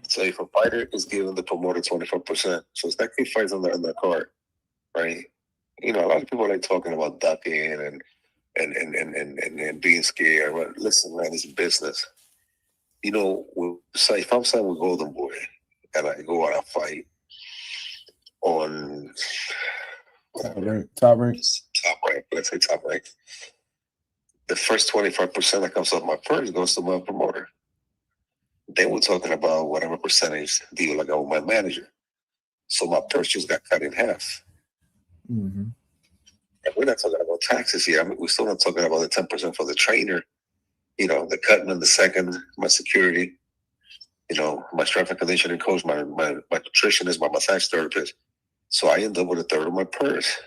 So if a fighter is giving the promoter 25%, so it's like he fights on the card, right? You know, a lot of people like talking about ducking and being scared. But listen, man, it's business. You know, say if I'm signed with Golden Boy and I go out and fight on top rank, let's say top rank, the first 25% that comes off my purse goes to my promoter. Then we're talking about whatever percentage deal I got with my manager. So my purse just got cut in half. Mm-hmm. And we're not talking about taxes here. I mean, we're still not talking about the 10% for the trainer, you know, the cutman, the second, my security, you know, my strength and conditioning coach, my nutritionist, my massage therapist. So I end up with a third of my purse.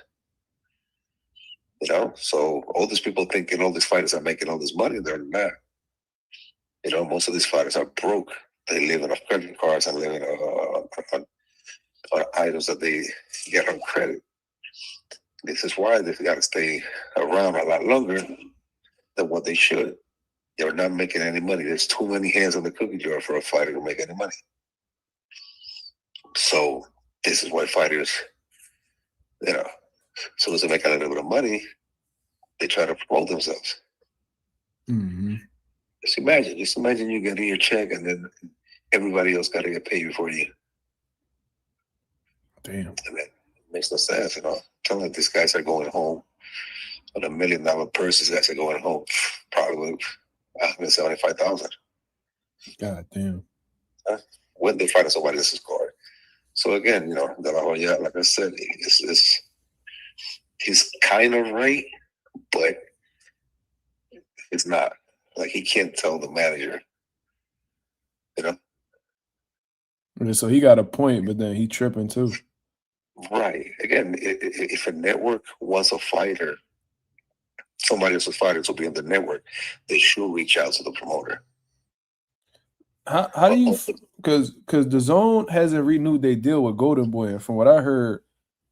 You know, so all these people thinking all these fighters are making all this money, they're not. You know, most of these fighters are broke. They live on credit cards and living on items that they get on credit. This is why they've got to stay around a lot longer than what they should. They're not making any money. There's too many hands on the cookie jar for a fighter to make any money. So this is why fighters, you know, as soon as they make a little bit of money, they try to promote themselves. Mm-hmm. Just imagine you getting your check and then everybody else got to get paid before you. Damn. And it makes no sense, you know. Telling these guys are going home on $1 million purse. These guys are going home probably $175,000. God damn. When they find somebody else's card. So again, you know, De La Hoya, like I said, he's kind of right, but it's not. Like he can't tell the manager, you know. So he got a point, but then he tripping too. Right. Again, if a network wants a fighter, somebody else's fighter to be in the network, they should reach out to the promoter. How do you? Because the Zone hasn't renewed their deal with Golden Boy, and from what I heard,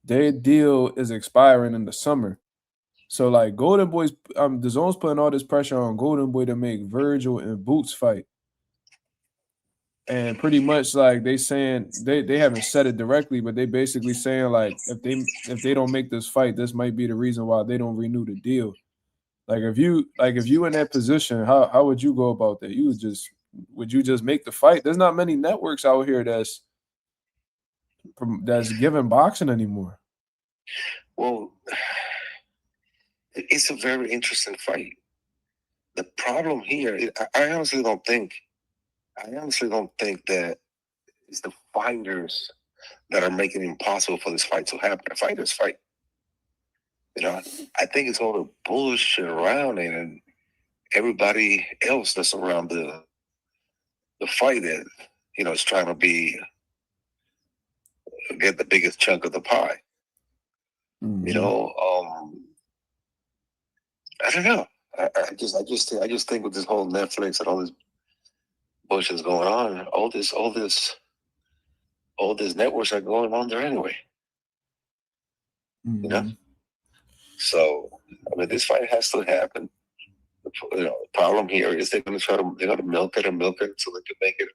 their deal is expiring in the summer. So like Golden Boy's, the Zone's putting all this pressure on Golden Boy to make Vergil and Boots fight, and pretty much like they saying they haven't said it directly, but they basically saying like if they don't make this fight, this might be the reason why they don't renew the deal. Like if you in that position, how would you go about that? Would you just make the fight? There's not many networks out here that's giving boxing anymore. Well, it's a very interesting fight. The problem here, I honestly don't think that it's the fighters that are making it impossible for this fight to happen. The fighters fight. You know, I think it's all the bullshit around it and everybody else that's around the fight that, you know, is trying to get the biggest chunk of the pie. Mm-hmm. You know, I don't know. I just think with this whole Netflix and all this bullshit going on, all these networks are going on there anyway. Mm-hmm. You know? So I mean, this fight has to happen. You know, the problem here is they're going to milk it so they can make it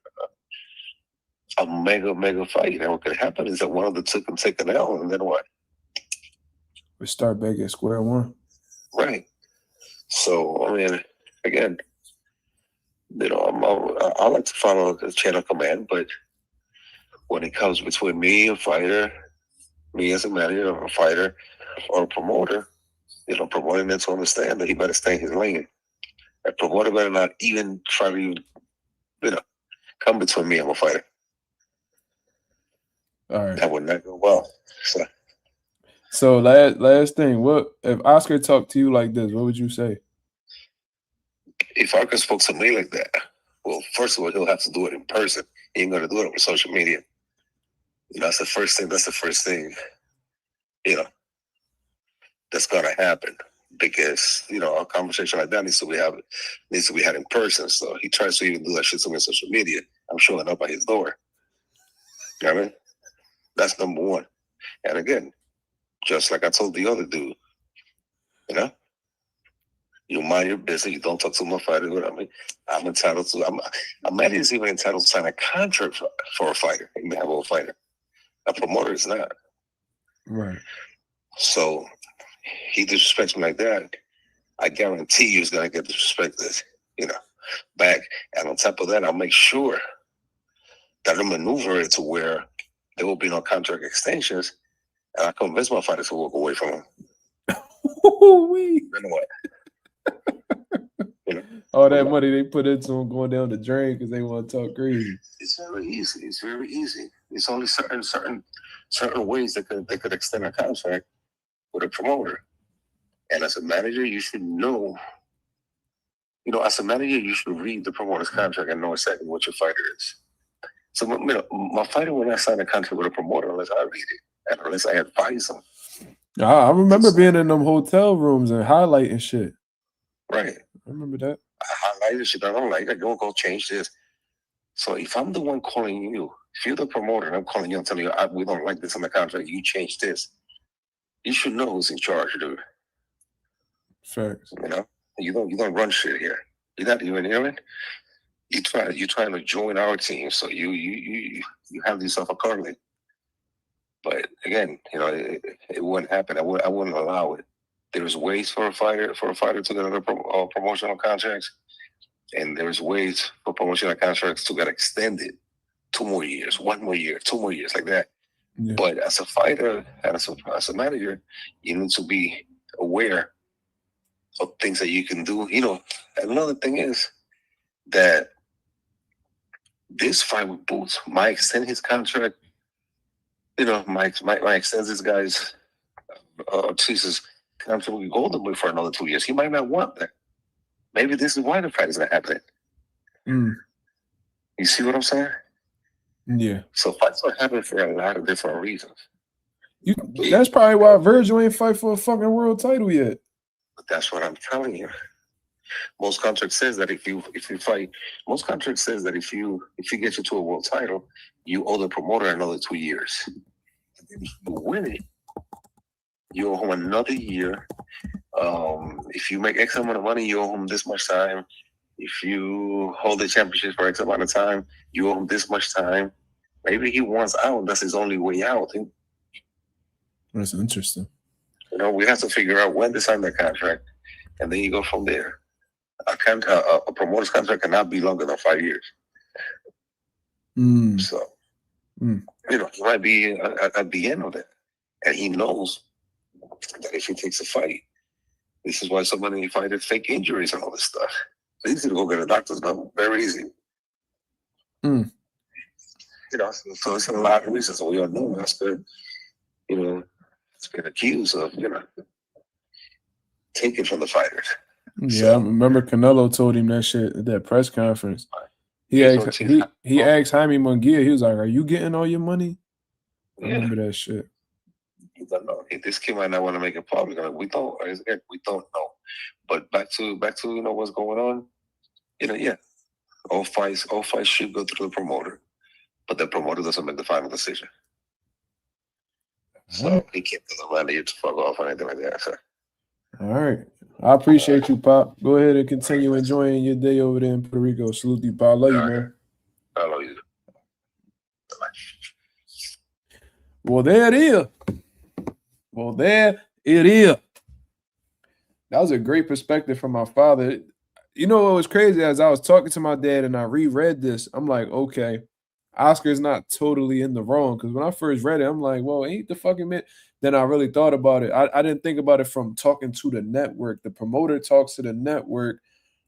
a mega fight. And what could happen is that one of the two can take an L, and then what? We start back at square one. Right. So I mean, again, you know, I like to follow the chain of command, but when it comes between me and fighter, me as a manager or a fighter or a promoter, you know, promoting needs to understand that he better stay in his lane. A promoter better not even try to, you know, come between me and my fighter. All right. That would not go well. So last thing, what if Oscar talked to you like this? What would you say? If Oscar spoke to me like that, well, first of all, he'll have to do it in person. He ain't gonna do it over social media. You know, that's the first thing. You know, that's gonna happen. because a conversation like that needs to be had in person. So he tries to even do that shit to me on social media. I'm showing up at his door. You know what I mean? That's number one. And again, just like I told the other dude, you mind your business. You don't talk to my fighter. I mean, I'm entitled to. A man is even entitled to sign a contract for a fighter. He may have a fighter. A promoter is not. Right. So he disrespects me like that. I guarantee you he's gonna get disrespected, back. And on top of that, I'll make sure that I maneuver it to where there will be no contract extensions, and I convince my fighter to walk away from him. You know what? All that money they put into them going down the drain because they want to talk crazy. It's very easy. It's very easy. It's only certain ways that could extend a contract with a promoter. And as a manager, you should know. As a manager, you should read the promoter's contract and know exactly what your fighter is. So, my fighter will not sign a contract with a promoter unless I read it and unless I advise him. I remember being in them hotel rooms and highlighting shit. Right. I remember that. I highlight the shit I don't like. I go change this. So if I'm the one calling you, if you're the promoter and I'm calling you and telling you we don't like this on the contract, you change this, you should know who's in charge, dude. Facts. You don't run shit here. You're not even hearing. You're trying to join our team, so you have yourself a currently. But again, it wouldn't happen. I wouldn't allow it. There's ways for a fighter to get other promotional contracts, and there's ways for promotional contracts to get extended 2 more years, 1 more year, 2 more years, like that. Yeah. But as a fighter and as a manager, you need to be aware of things that you can do. Another thing is that this fight with Boots might extend his contract. Might extend this guy's Ortiz's contract with Golden Boy for another 2 years. He might not want that. Maybe this is why the fight is not happening. You see what I'm saying? Yeah. So fights are happening for a lot of different reasons. That's probably why Vergil ain't fight for a fucking world title yet. But that's what I'm telling you. Most contracts says that if you fight, most contracts says that if you get you to a world title, you owe the promoter another 2 years. And then if you win it, you owe him another year. If you make X amount of money, you owe him this much time. If you hold the championship for X amount of time, you owe him this much time. Maybe he wants out. That's his only way out. That's interesting. We have to figure out when to sign that contract, and then you go from there. A promoter's contract cannot be longer than 5 years. So, he might be at the end of that, and he knows that if he takes a fight, this is why so many fighters fake injuries and all this stuff. It's easy to go get a doctor's note. Very easy. So it's a lot of reasons. We all know that's good. It's been accused of, taking from the fighters. Yeah, I remember Canelo told him that shit at that press conference. He asked Jaime Munguia, he was like, "Are you getting all your money?" I remember that shit. You don't know. This kid might not want to make it public. We don't know. But back to what's going on. All fights should go through the promoter, but the promoter doesn't make the final decision. So he can't tell the manager to fuck off or anything like that. So. All right. I appreciate you, Pop. Go ahead and continue enjoying your day over there in Puerto Rico. Salute you, Pop. I love you, man. I love you. Well, there it is. That was a great perspective from my father. What was crazy? As I was talking to my dad and I reread this, I'm like, okay, Oscar's not totally in the wrong. Because when I first read it, I'm like, well, ain't the fucking man. Then I really thought about it. I didn't think about it from talking to the network. The promoter talks to the network.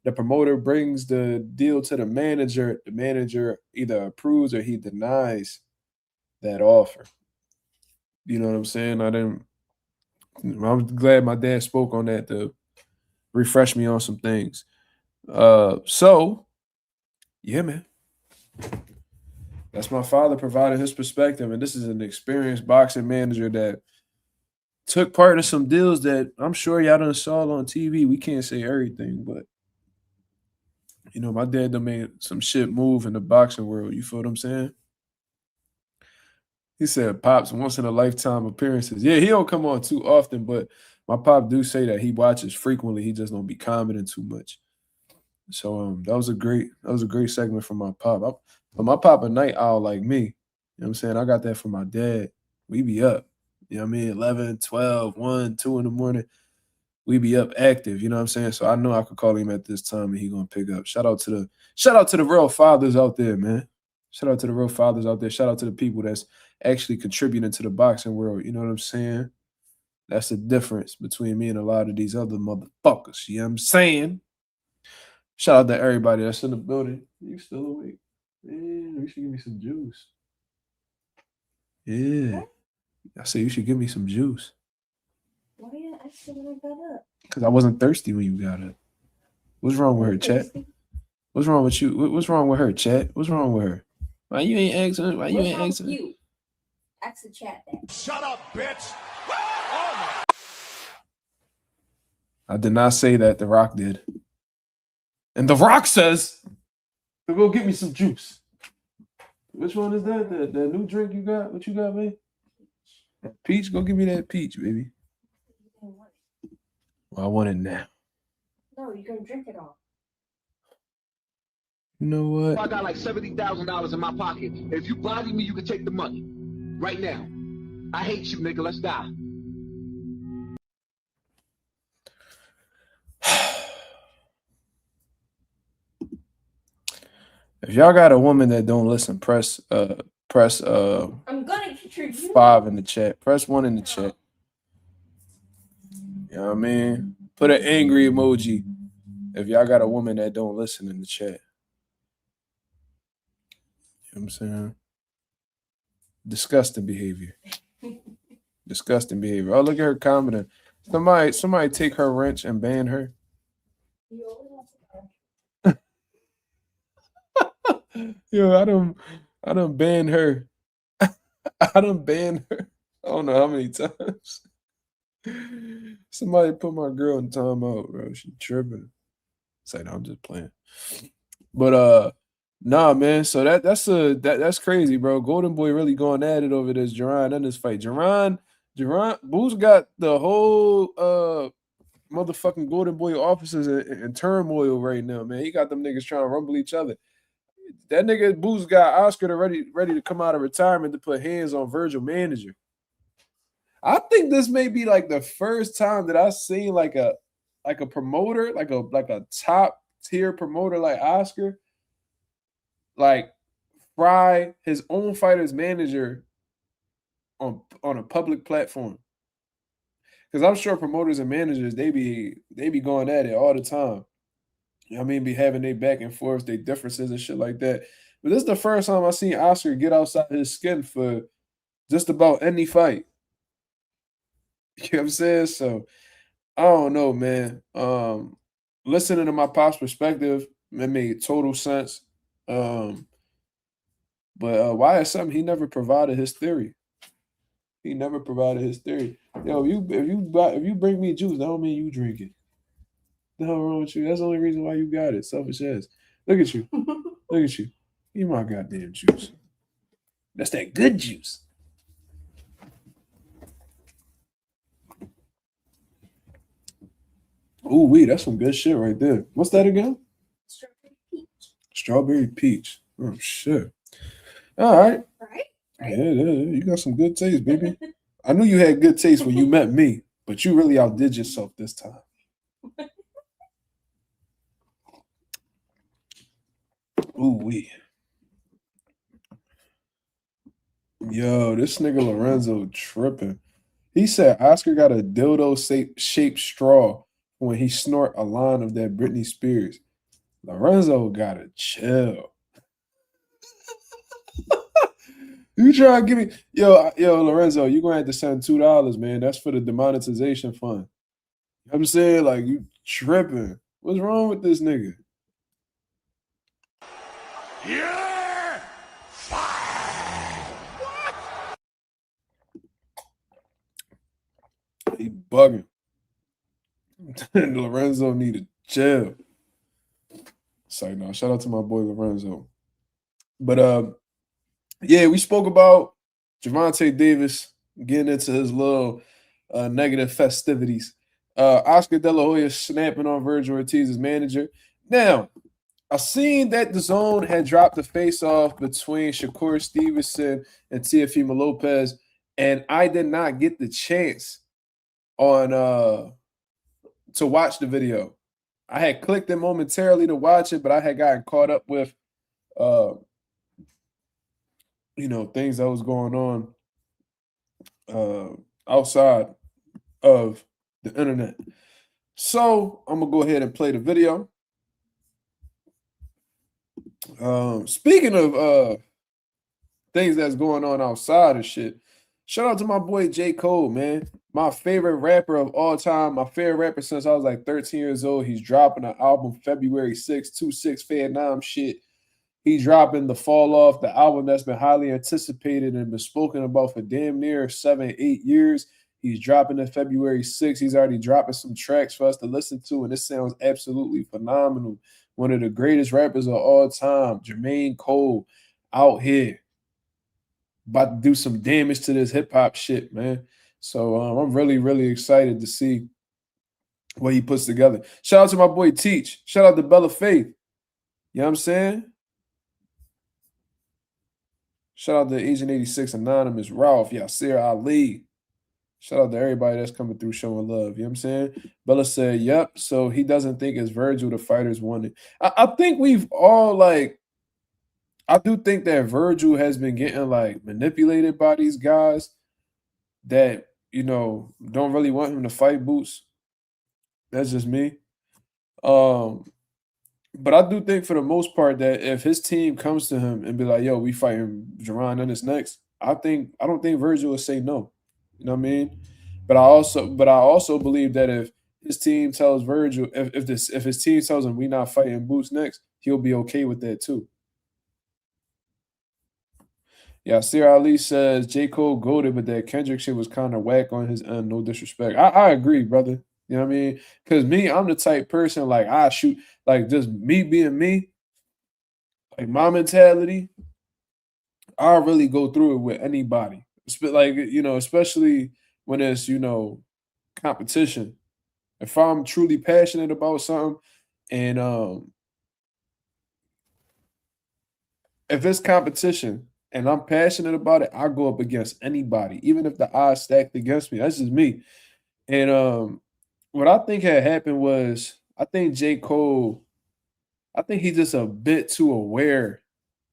The promoter brings the deal to the manager. The manager either approves or he denies that offer. You know what I'm saying? I'm glad my dad spoke on that to refresh me on some things. So, yeah, man. That's my father providing his perspective, and this is an experienced boxing manager that took part in some deals that I'm sure y'all done saw on TV. We can't say everything, but you know, my dad done made some shit move in the boxing world. You feel what I'm saying? He said Pops once in a lifetime appearances. Yeah, he don't come on too often, but my pop do say that he watches frequently. He just don't be commenting too much. So that was a great segment from my pop. But my pop a night owl like me. You know what I'm saying? I got that from my dad. We be up. You know what I mean? 11, 12, 1, 2 in the morning. We be up active, you know what I'm saying? So I know I could call him at this time and he gonna pick up. Shout out to the real fathers out there, man. Shout out to the real fathers out there. Shout out to the people that's actually contributing to the boxing world. You know what I'm saying? That's the difference between me and a lot of these other motherfuckers. You know what I'm saying? Shout out to everybody that's in the building. You still awake? Man, you should give me some juice. Yeah. I said you should give me some juice. Why you asking when I got up? Because I wasn't thirsty when you got up. What's wrong with her, chat? What's wrong with you? What's wrong with her, chat? What's wrong with her? Why you ain't asking? Why you ain't asking? You? Ask the chat that. Shut up, bitch! I did not say that. The Rock did. And The Rock says, to go get me some juice. Which one is that? The new drink you got? What you got, man? Peach? Go give me that peach, baby. Well, I want it now. No, you're gonna drink it all. You know what? I got like $70,000 in my pocket. If you body me, you can take the money. Right now. I hate you, nigga. Let's die. If y'all got a woman that don't listen, press I'm gonna get your 5 in the chat. Press 1 in the chat. You know what I mean? Put an angry emoji if y'all got a woman that don't listen in the chat. You know what I'm saying? Disgusting behavior. Disgusting behavior. Oh, look at her commenting. Somebody take her wrench and ban her. Yo, I done banned her. I done banned her. I don't know how many times. Somebody put my girl in timeout, bro. She tripping. Say, no, I'm just playing. But nah, man. So that's crazy, bro. Golden Boy really going at it over this Jerron and this fight. Jerron, Boo's got the whole motherfucking Golden Boy officers in turmoil right now, man. He got them niggas trying to rumble each other. That nigga Boo's got Oscar ready to come out of retirement to put hands on Vergil manager. I think this may be like the first time that I've seen like a promoter, like a top tier promoter like Oscar, like fry his own fighter's manager on a public platform. Because I'm sure promoters and managers, they be going at it all the time. You know what I mean? Be having their back and forth, their differences and shit like that. But this is the first time I've seen Oscar get outside his skin for just about any fight. You know what I'm saying? So I don't know, man. Listening to my pop's perspective, it made total sense. But YSM, he never provided his theory. He never provided his theory. Yo, if you bring me juice, that don't mean you drink it. The hell wrong with you? That's the only reason why you got it. Selfish ass. Look at you. Look at you. You my goddamn juice. That's that good juice. Ooh, wee, that's some good shit right there. What's that again? Strawberry peach. Strawberry peach. Oh shit. All right. Right? Yeah, you got some good taste, baby. I knew you had good taste when you met me, but you really outdid yourself this time. Ooh, wee. Yo, this nigga Lorenzo tripping. He said Oscar got a dildo-shaped straw when he snort a line of that Britney Spears. Lorenzo gotta chill. You try to give me yo, Lorenzo, you're gonna have to send $2, man. That's for the demonetization fund. You know what I'm saying? Like, you tripping. What's wrong with this nigga? Yeah! He bugging. Lorenzo need to chill. Sorry, no. Shout out to my boy Lorenzo. But yeah, we spoke about Gervonta Davis getting into his little negative festivities. Oscar De La Hoya snapping on Vergil Ortiz's manager. Now, I seen that the zone had dropped the face-off between Shakur Stevenson and Teofimo Lopez, and I did not get the chance on to watch the video. I had clicked it momentarily to watch it, but I had gotten caught up with things that was going on outside of the internet. So I'm gonna go ahead and play the video. Speaking of things that's going on outside of shit, shout out to my boy J. Cole, man. My favorite rapper of all time, my favorite rapper since I was like 13 years old. He's dropping an album February 6th, 2-6 Vietnam shit. He's dropping The Fall Off, the album that's been highly anticipated and been spoken about for damn near 7-8 years. He's dropping it February 6th. He's already dropping some tracks for us to listen to, and it sounds absolutely phenomenal. One of the greatest rappers of all time, Jermaine Cole, out here about to do some damage to this hip-hop shit, man. So I'm really, really excited to see what he puts together. Shout out to my boy Teach. Shout out to Bella Faith. You know what I'm saying? Shout out to Agent 86 Anonymous, Ralph, Yasir Ali. Shout out to everybody that's coming through showing love. You know what I'm saying? Bella said, yep. So he doesn't think it's Vergil the fighters won it. I think we've all I do think that Vergil has been getting manipulated by these guys that, don't really want him to fight Boots. That's just me. But I do think for the most part that if his team comes to him and be like, yo, we fighting Jerron Ennis next, I don't think Vergil will say no. You know what I mean? But I also believe that if his team tells Vergil, if his team tells him we not fighting Boots next, he'll be okay with that too. Yeah, Sir Ali says J. Cole goated, but that Kendrick shit was kind of whack on his end. No disrespect. I agree, brother. You know what I mean? Because me, I'm the type person, I shoot, just me being me, my mentality, I'll really go through it with anybody. Especially when it's, competition. If I'm truly passionate about something and if it's competition and I'm passionate about it, I go up against anybody, even if the odds stacked against me. That's just me. And what I think had happened was I think J. Cole, I think he's just a bit too aware.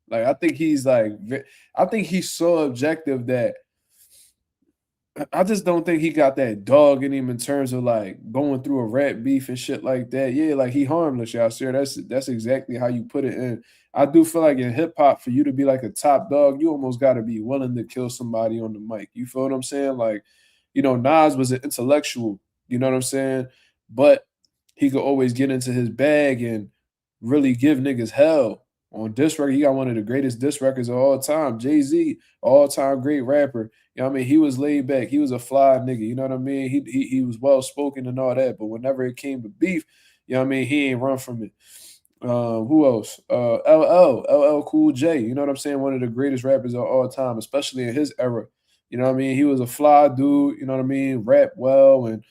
I think he's so objective that I just don't think he got that dog in him in terms of going through a rap beef and shit like that. Yeah, he harmless, y'all. Sir, that's exactly how you put it in. I do feel like in hip hop, for you to be a top dog, you almost got to be willing to kill somebody on the mic. You feel what I'm saying? Nas was an intellectual. You know what I'm saying? But he could always get into his bag and really give niggas hell. On diss record, he got one of the greatest diss records of all time. Jay-Z, all-time great rapper. You know what I mean? He was laid back. He was a fly nigga. You know what I mean? He was well-spoken and all that. But whenever it came to beef, you know what I mean? He ain't run from it. Who else? LL Cool J. You know what I'm saying? One of the greatest rappers of all time, especially in his era. You know what I mean? He was a fly dude. You know what I mean? Rap well and,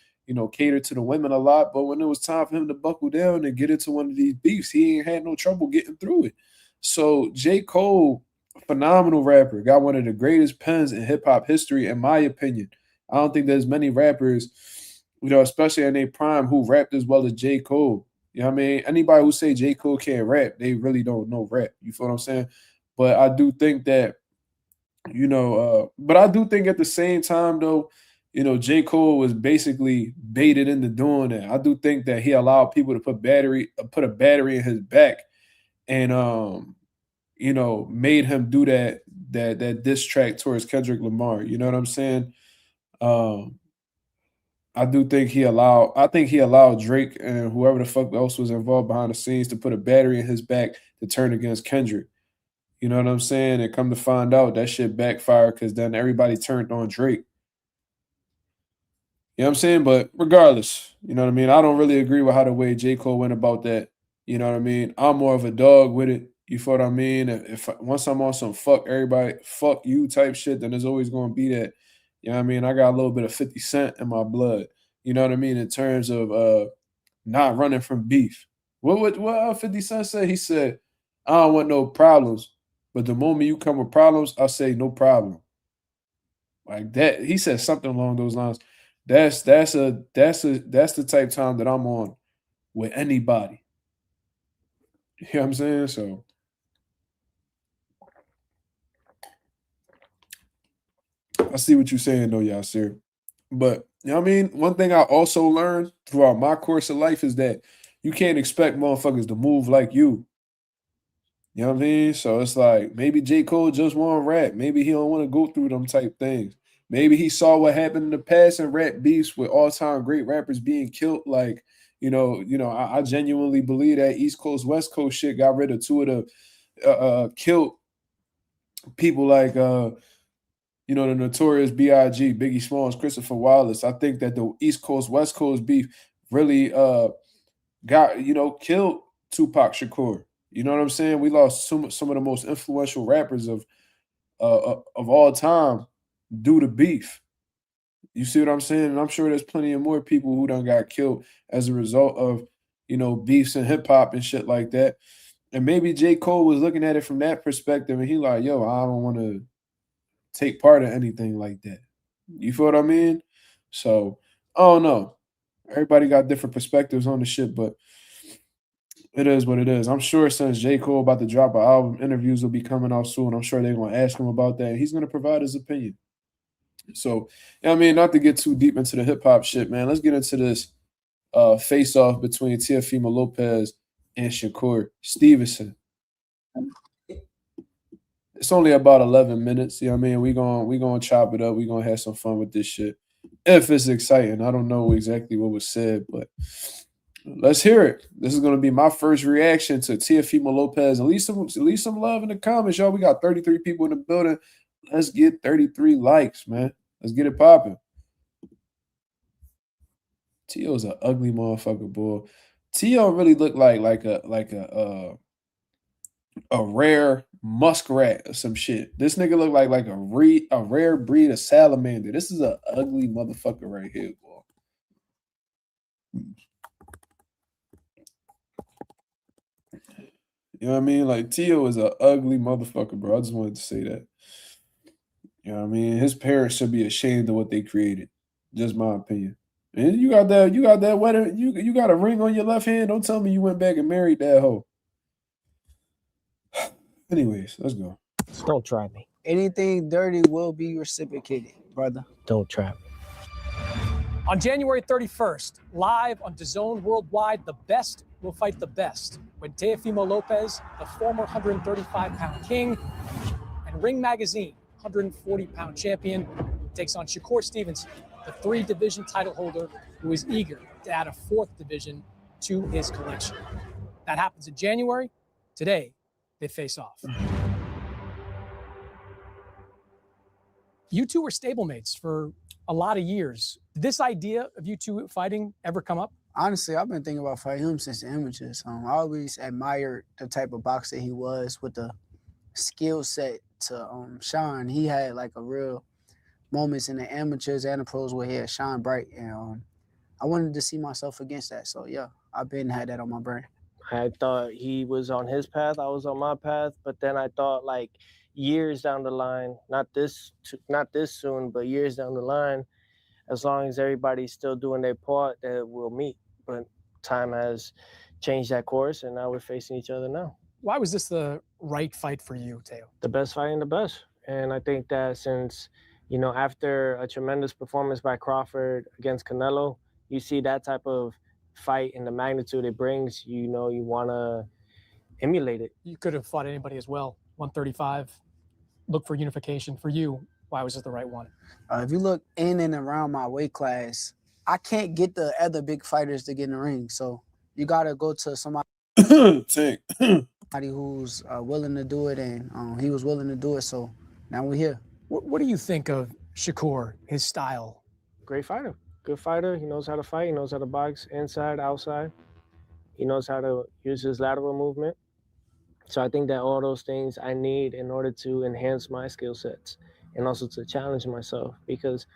catered to the women a lot. But when it was time for him to buckle down and get into one of these beefs, he ain't had no trouble getting through it. So J. Cole, phenomenal rapper, got one of the greatest pens in hip-hop history, in my opinion. I don't think there's many rappers, especially in their prime, who rapped as well as J. Cole. You know what I mean? Anybody who say J. Cole can't rap, they really don't know rap. You feel what I'm saying? But I do think that, but I do think at the same time, though, J. Cole was basically baited into doing that. I do think that he allowed people to put a battery in his back and made him do that diss track towards Kendrick Lamar. You know what I'm saying? I think he allowed Drake and whoever the fuck else was involved behind the scenes to put a battery in his back to turn against Kendrick. You know what I'm saying? And come to find out that shit backfired because then everybody turned on Drake. You know what I'm saying? But regardless, you know what I mean? I don't really agree with how the way J. Cole went about that. You know what I mean? I'm more of a dog with it. You feel what I mean? If once I'm on some fuck everybody, fuck you type shit, then there's always going to be that. You know what I mean? I got a little bit of 50 Cent in my blood. You know what I mean? In terms of not running from beef. What 50 Cent said? He said, I don't want no problems. But the moment you come with problems, I say no problem. Like that. He said something along those lines. That's the type of time that I'm on with anybody. You know what I'm saying? So I see what you're saying though, Yasir. But you know what I mean? One thing I also learned throughout my course of life is that you can't expect motherfuckers to move like you. You know what I mean? So it's like maybe J. Cole just want rap. Maybe he don't want to go through them type things. Maybe he saw what happened in the past and rap beefs with all-time great rappers being killed. Like, I genuinely believe that East Coast, West Coast shit got rid of two of the killed people like the notorious B.I.G., Biggie Smalls, Christopher Wallace. I think that the East Coast, West Coast beef really got, killed Tupac Shakur. You know what I'm saying? We lost some of the most influential rappers of all time due to beef. You see what I'm saying? And I'm sure there's plenty of more people who done got killed as a result of, beefs and hip hop and shit like that. And maybe J. Cole was looking at it from that perspective and he like, yo, I don't want to take part in anything like that. You feel what I mean? So, I don't know. Everybody got different perspectives on the shit, but it is what it is. I'm sure since J. Cole about to drop an album, interviews will be coming out soon. I'm sure they're going to ask him about that. And he's going to provide his opinion. So, not to get too deep into the hip hop shit, man. Let's get into this face off between Teofimo Lopez and Shakur Stevenson. It's only about 11 minutes. You know what I mean? We're gonna chop it up. We're gonna have some fun with this shit. If it's exciting. I don't know exactly what was said, but let's hear it. This is gonna be my first reaction to Teofimo Lopez. At least some love in the comments, y'all. We got 33 people in the building. Let's get 33 likes, man. Let's get it popping. Tio's an ugly motherfucker, boy. Tio really looked like a rare muskrat or some shit. This nigga look like a rare breed of salamander. This is an ugly motherfucker right here, boy. You know what I mean? Like Tio is an ugly motherfucker, bro. I just wanted to say that. You know what I mean? His parents should be ashamed of what they created. Just my opinion. And you got that wedding, you got a ring on your left hand. Don't tell me you went back and married that hoe. Anyways, let's go. Don't try me. Anything dirty will be reciprocated, brother. Don't try me. On January 31st, live on DAZN Worldwide, the best will fight the best when Teofimo Lopez, the former 135-pound king, and Ring Magazine, 140-pound champion, takes on Shakur Stevenson, the 3-division title holder who is eager to add a 4th division to his collection. That happens in January. Today, they face off. You two were stablemates for a lot of years. Did this idea of you two fighting ever come up? Honestly, I've been thinking about fighting him since the amateurs. I always admired the type of boxer he was with the skill set to shine. He had like a real moments in the amateurs and the pros where he had shine bright. And I wanted to see myself against that. So, yeah, I've been had that on my brain. I thought he was on his path, I was on my path, but then I thought like years down the line, not this soon, but years down the line, as long as everybody's still doing their part, that we'll meet. But time has changed that course, and now we're facing each other now. Why was this the right fight for you, Teo? The best fighting the best. And I think that since, after a tremendous performance by Crawford against Canelo, you see that type of fight and the magnitude it brings, you want to emulate it. You could have fought anybody as well. 135, look for unification. For you, why was this the right one? If you look in and around my weight class, I can't get the other big fighters to get in the ring. So you got to go to somebody who's willing to do it, and he was willing to do it. So now we're here. What do you think of Shakur, his style? Great fighter. good fighter. He knows how to fight. He knows how to box inside, outside. He knows how to use his lateral movement. So I think that all those things I need in order to enhance my skill sets and also to challenge myself, because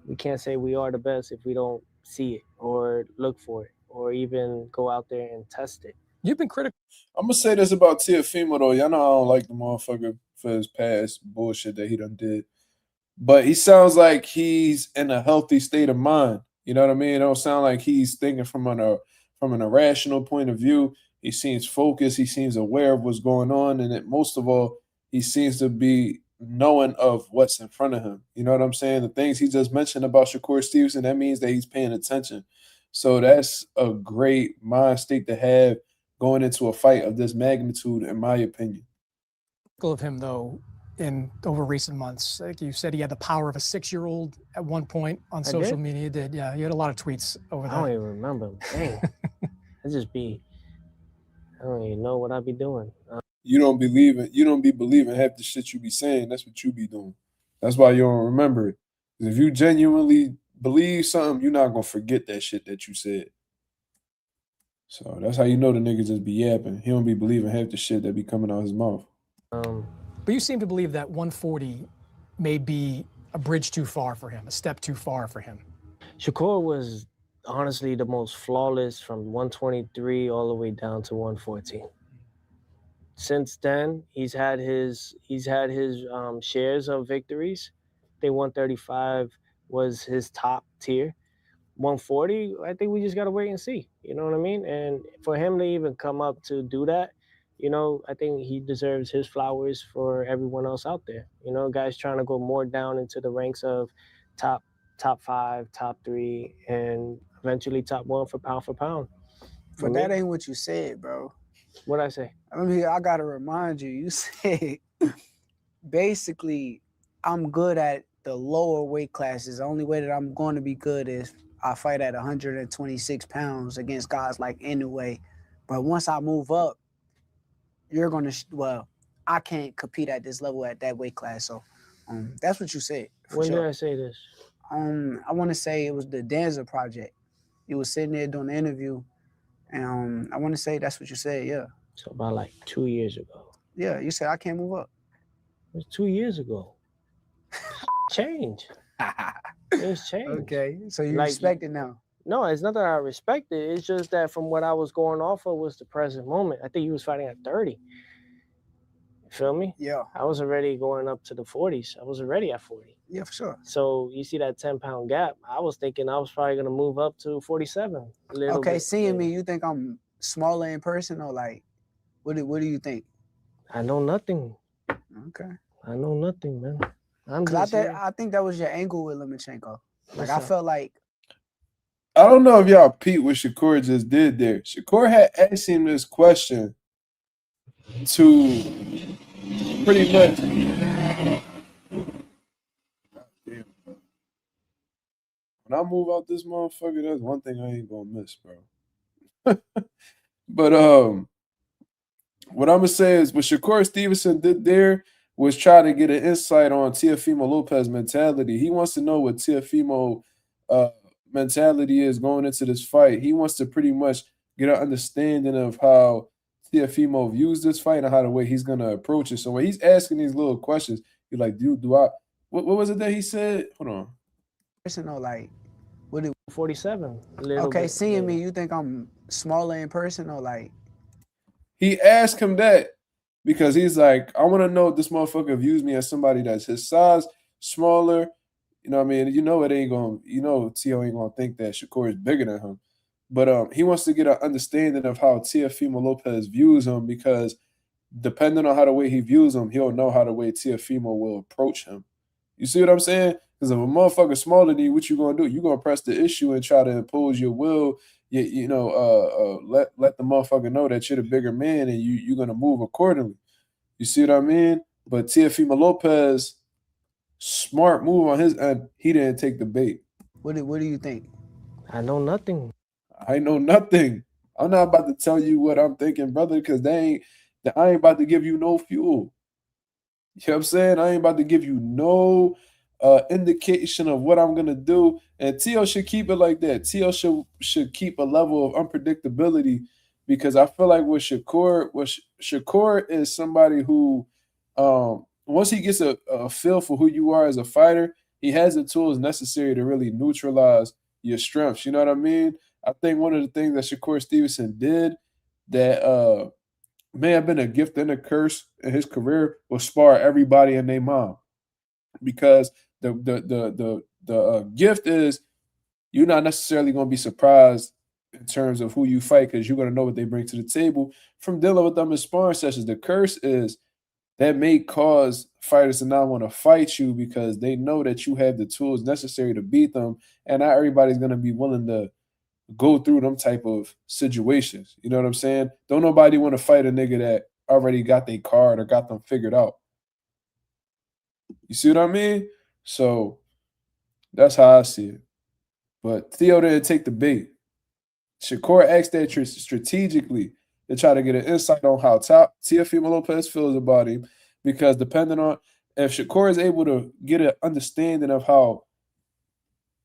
we can't say we are the best if we don't see it or look for it or even go out there and test it. You've been critical. I'm gonna say this about Teofimo though. Y'all know I don't like the motherfucker for his past bullshit that he done did. But he sounds like he's in a healthy state of mind. You know what I mean? It don't sound like he's thinking from an irrational point of view. He seems focused. He seems aware of what's going on. And most of all, he seems to be knowing of what's in front of him. You know what I'm saying? The things he just mentioned about Shakur Stevenson, that means that he's paying attention. So that's a great mind state to have going into a fight of this magnitude, in my opinion. Of him, though, in over recent months. Like you said, he had the power of a 6-year-old at one point on social media. He did, yeah. You had a lot of tweets over that. I don't even remember. Dang. I don't even know what I be doing. You don't be believing half the shit you be saying. That's what you be doing. That's why you don't remember it. If you genuinely believe something, you're not gonna forget that shit that you said. So that's how you know the nigga just be yapping. He don't be believing half the shit that be coming out his mouth. But you seem to believe that 140 may be a bridge too far for him, a step too far for him. Shakur was honestly the most flawless from 123 all the way down to 114. Since then, he's had his shares of victories. I think 135 was his top tier. 140, I think we just got to wait and see. You know what I mean? And for him to even come up to do that, you know, I think he deserves his flowers for everyone else out there. You know, guys trying to go more down into the ranks of top 5, top 3, and eventually top 1 for pound. But that ain't what you said, bro. What'd I say? I mean, I gotta remind you. You said basically, I'm good at the lower weight classes. The only way that I'm going to be good is I fight at 126 pounds against guys like Inoue. But once I move up, you're gonna I can't compete at this level at that weight class. So that's what you said. When did I say this? I want to say it was the Danza Project. You was sitting there doing the interview, and I want to say that's what you said. Yeah. So about like 2 years ago. Yeah, you said I can't move up. It was 2 years ago. Change. It's changed. Okay, so you respect it now. No, it's not that I respect it. It's just that from what I was going off of was the present moment. I think he was fighting at 30. You feel me? Yeah. I was already going up to the 40s. I was already at 40. Yeah, for sure. So you see that 10-pound gap. I was thinking I was probably going to move up to 47. Okay, seeing me, you think I'm smaller in person or like, what do you think? I know nothing. Okay. I know nothing, man. I think that was your angle with Lomachenko. Like, I felt like. I don't know if y'all peeped what Shakur just did there. Shakur had asked him this question to pretty much. When I move out this motherfucker, that's one thing I ain't gonna miss, bro. But what I'm gonna say is what Shakur Stevenson did there was try to get an insight on Teofimo Lopez mentality. He wants to know what Teofimo mentality is going into this fight. He wants to pretty much get an understanding of how Teofimo views this fight and how the way he's gonna approach it. So when he's asking these little questions, he's like, "Dude, do I? What was it that he said? Hold on." Personal, like, what do 47? Okay, seeing me, you think I'm smaller in person or like? He asked him that because he's like, I want to know if this motherfucker views me as somebody that's his size, smaller. You know what I mean? You know it ain't going. You know Teo ain't gonna think that Shakur is bigger than him. But he wants to get an understanding of how Teofimo Lopez views him because depending on how the way he views him, he'll know how the way Teofimo will approach him. You see what I'm saying? Because if a motherfucker smaller than you, what you gonna do? You gonna press the issue and try to impose your will. Let the motherfucker know that you're the bigger man and you're gonna move accordingly. You see what I mean? But Teofimo Lopez, smart move on his end. He didn't take the bait. What do you think? I know nothing. I know nothing. I'm not about to tell you what I'm thinking, brother, because I ain't about to give you no fuel. You know what I'm saying? I ain't about to give you no indication of what I'm gonna do, and Teo should keep it like that. Teo should keep a level of unpredictability, because I feel like with Shakur is somebody who, once he gets a feel for who you are as a fighter, he has the tools necessary to really neutralize your strengths. You know what I mean? I think one of the things that Shakur Stevenson did that may have been a gift and a curse in his career was spar everybody and their mom, because the gift is you're not necessarily going to be surprised in terms of who you fight, because you're going to know what they bring to the table from dealing with them in sparring sessions. The curse is that may cause fighters to not want to fight you because they know that you have the tools necessary to beat them, and not everybody's going to be willing to go through them type of situations. You know what I'm saying? Don't nobody want to fight a nigga that already got their card or got them figured out. You see what I mean? So that's how I see it. But Theo didn't take the bait. Shakur asked that strategically to try to get an insight on how Teofimo Lopez feels about him, because depending on if Shakur is able to get an understanding of how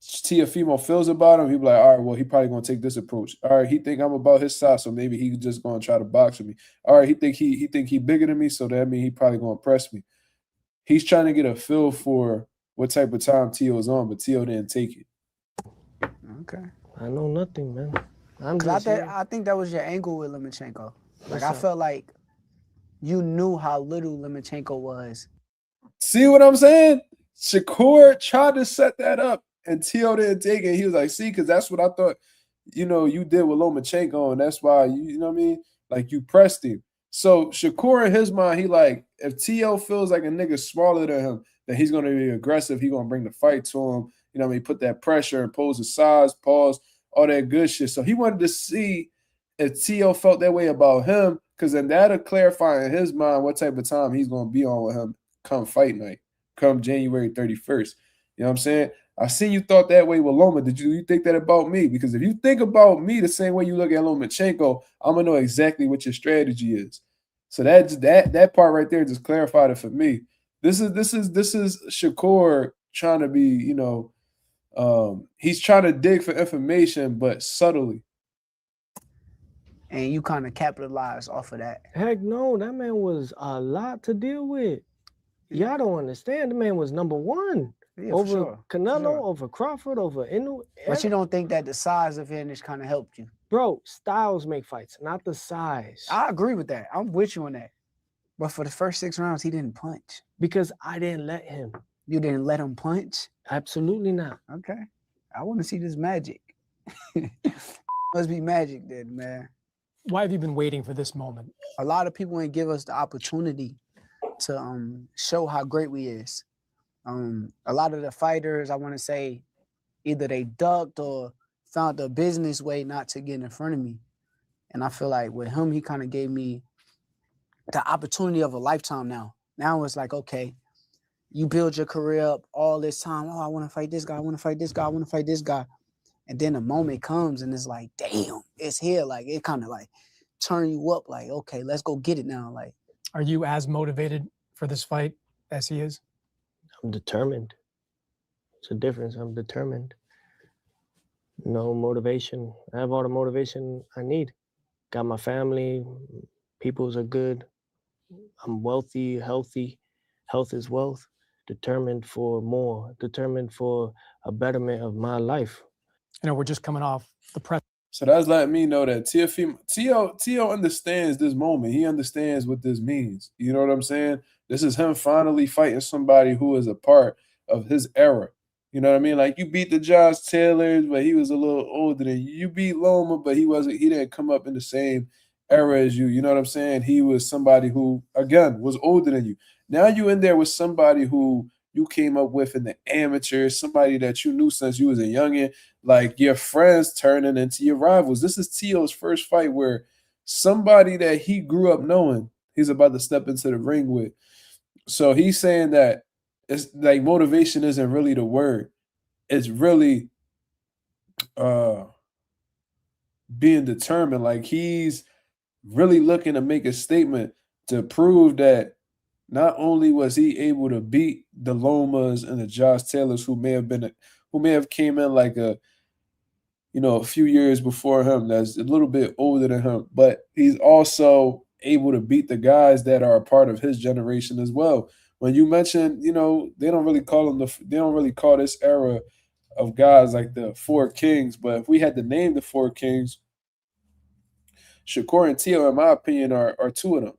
Teofimo feels about him, he'll be like, all right, well, he probably gonna take this approach. All right, he think I'm about his size, so maybe he just gonna try to box with me. All right, he think he bigger than me, so that means he probably gonna press me. He's trying to get a feel for what type of time Teo's on, but Teo didn't take it. Okay. I know nothing, man. I think that was your angle with Lomachenko. Like, I felt like you knew how little Lomachenko was. See what I'm saying? Shakur tried to set that up, and Teo didn't take it. He was like, see, because that's what I thought, you did with Lomachenko, and that's why, you know what I mean? Like, you pressed him. So Shakur, in his mind, he like, if Teo feels like a nigga smaller than him, then he's going to be aggressive. He's going to bring the fight to him. You know what I mean? Put that pressure, impose the size, pause, all that good shit. So he wanted to see if Teo felt that way about him, because then that'll clarify in his mind what type of time he's going to be on with him come fight night, come January 31st. You know what I'm saying? I seen you thought that way with Loma. Did you think that about me? Because if you think about me the same way you look at Lomachenko, I'm going to know exactly what your strategy is. So that part right there just clarified it for me. This is Shakur trying to be, he's trying to dig for information, but subtly. And you kind of capitalized off of that. Heck no, that man was a lot to deal with. Y'all don't understand. The man was number one. Yeah, over sure. Canelo, over Crawford, over Inu. But you don't think that the size advantage kind of helped you? Bro, styles make fights, not the size. I agree with that. I'm with you on that. But for the first 6 rounds, he didn't punch. Because I didn't let him. You didn't let him punch? Absolutely not. Okay. I want to see this magic. Must be magic then, man. Why have you been waiting for this moment? A lot of people ain't give us the opportunity to show how great we is. A lot of the fighters, I want to say, either they ducked or found a business way not to get in front of me. And I feel like with him, he kind of gave me the opportunity of a lifetime now. Now it's like, okay, you build your career up all this time. Oh, I want to fight this guy. I want to fight this guy. I want to fight this guy. And then the moment comes and it's like, damn, it's here. Like, it kind of like turn you up like, okay, let's go get it now. Like, are you as motivated for this fight as he is? I'm determined. It's a difference. I'm determined. No motivation. I have all the motivation I need. Got my family. Peoples are good. I'm wealthy, healthy. Health is wealth. Determined for more. Determined for a betterment of my life. We're just coming off the press. So that's letting me know that Teo understands this moment. He understands what this means. You know what I'm saying? This is him finally fighting somebody who is a part of his era. You know what I mean? Like, you beat the Josh Taylors, but he was a little older than you. You beat Loma, but he didn't come up in the same era as you. You know what I'm saying? He was somebody who, again, was older than you. Now you in there with somebody who you came up with in the amateur, somebody that you knew since you was a youngin', like your friends turning into your rivals. This is Teo's first fight where somebody that he grew up knowing, he's about to step into the ring with. So he's saying that it's like motivation isn't really the word. It's really being determined. Like, he's really looking to make a statement to prove that not only was he able to beat the Lomas and the Josh Taylors who may have came in like a few years before him that's a little bit older than him, but he's also able to beat the guys that are a part of his generation as well. When you mentioned, they don't really call this era of guys like the Four Kings, but if we had to name the Four Kings, Shakur and Teo, in my opinion, are two of them.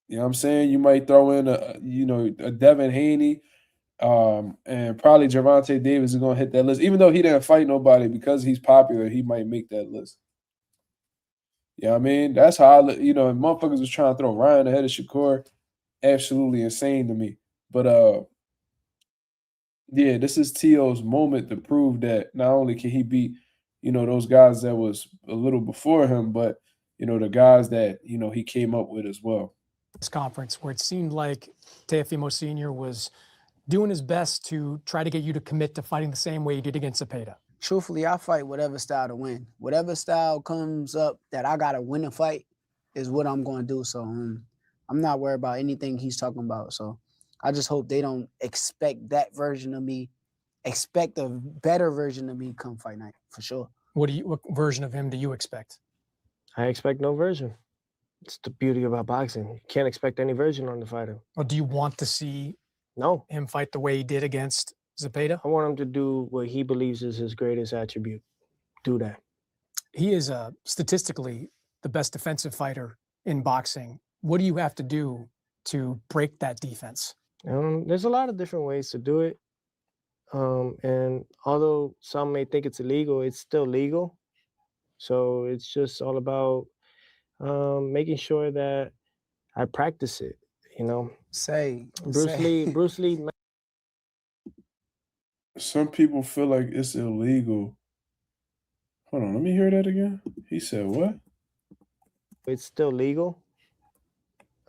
You know what I'm saying? You might throw in a Devin Haney, and probably Gervonta Davis is gonna hit that list. Even though he didn't fight nobody, because he's popular, he might make that list. You know what I mean? That's how motherfuckers was trying to throw Ryan ahead of Shakur. Absolutely insane to me. But yeah, this is Teo's moment to prove that not only can he beat, those guys that was a little before him, but the guys that he came up with as well. This conference where it seemed like Teofimo Sr. was doing his best to try to get you to commit to fighting the same way he did against Zepeda. Truthfully, I fight whatever style to win. Whatever style comes up that I got to win a fight is what I'm going to do. So I'm not worried about anything he's talking about. So I just hope they don't expect that version of me, expect a better version of me come fight night, for sure. What version of him do you expect? I expect no version. It's the beauty about boxing. You can't expect any version on the fighter. Or do you want to see No. him fight the way he did against Zepeda? I want him to do what he believes is his greatest attribute. Do that. He is statistically the best defensive fighter in boxing. What do you have to do to break that defense? There's a lot of different ways to do it. And although some may think it's illegal, it's still legal. So it's just all about making sure that I practice it, Bruce Lee. Some people feel like it's illegal. Hold on, let me hear that again. He said what? It's still legal.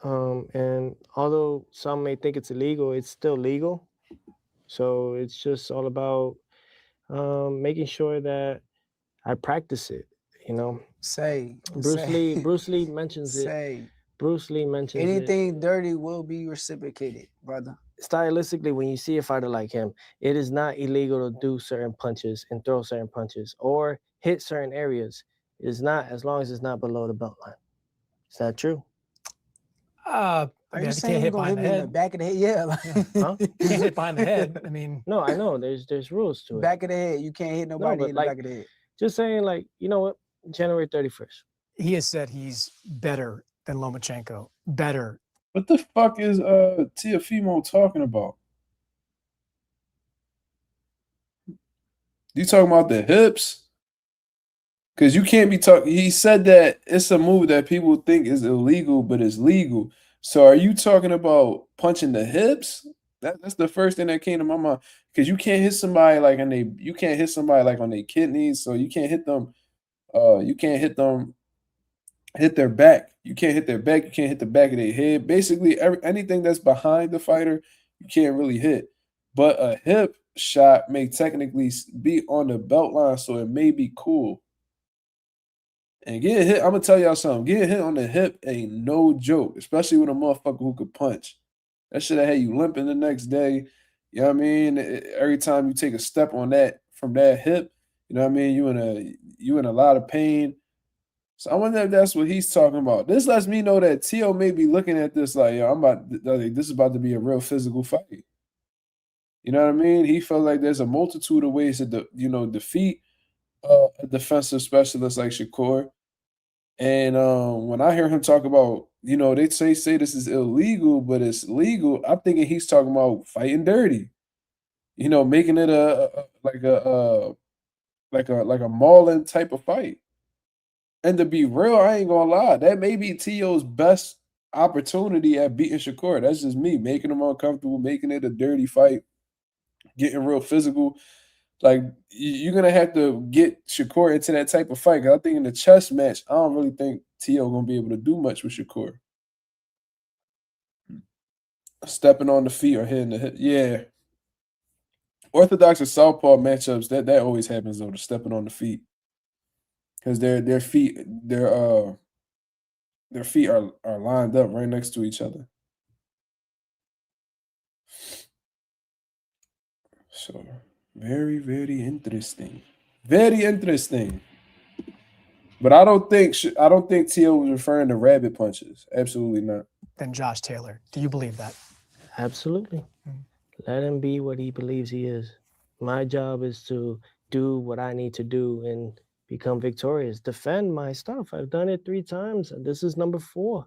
And although some may think it's illegal, it's still legal. So it's just all about making sure that I practice it, Bruce Lee mentions it. Bruce Lee mentions anything dirty will be reciprocated, brother. Stylistically, when you see a fighter like him, it is not illegal to do certain punches and throw certain punches or hit certain areas. It's not, as long as it's not below the belt line. Is that true? Are you saying you're gonna hit me in the back of the head? Yeah. Huh? You can't hit behind the head. I mean, no, I know. There's rules to it. Back of the head, you can't hit nobody in the back of the head. Just saying, you know what? January 31st. He has said he's better than Lomachenko. Better. What the fuck is Teofimo talking about? You talking about the hips? Because you can't be talking. He said that it's a move that people think is illegal, but it's legal. So are you talking about punching the hips? That's the first thing that came to my mind. Because you can't hit somebody like on their kidneys, so you can't hit them. You can't hit their back. You can't hit their back. You can't hit the back of their head. Basically, anything that's behind the fighter, you can't really hit. But a hip shot may technically be on the belt line, so it may be cool. And getting hit, I'm going to tell y'all something. Getting hit on the hip ain't no joke, especially with a motherfucker who could punch. That should have had you limping the next day. You know what I mean? Every time you take a step on that, from that hip, you know what I mean? You in a lot of pain. So I wonder if that's what he's talking about. This lets me know that Teo may be looking at this like, yo, this is about to be a real physical fight. You know what I mean? He felt like there's a multitude of ways to defeat a defensive specialist like Shakur. And when I hear him talk about, they say this is illegal, but it's legal, I'm thinking he's talking about fighting dirty. Making it like a mauling type of fight. And to be real, I ain't gonna lie, that may be Teo's best opportunity at beating Shakur. That's just me, making him uncomfortable, making it a dirty fight, getting real physical. Like, you're gonna have to get Shakur into that type of fight. Cause I think in the chess match, I don't really think Teo gonna be able to do much with Shakur. Stepping on the feet or hitting the hip. Yeah. Orthodox and southpaw matchups, that always happens though, the stepping on the feet. Because their feet, Their feet are lined up right next to each other. So very, very interesting. Very interesting. But I don't think Tio was referring to rabbit punches. Absolutely not. Than Josh Taylor. Do you believe that? Absolutely. Let him be what he believes he is. My job is to do what I need to do and become victorious. Defend my stuff. I've done it 3 times. And this is number 4.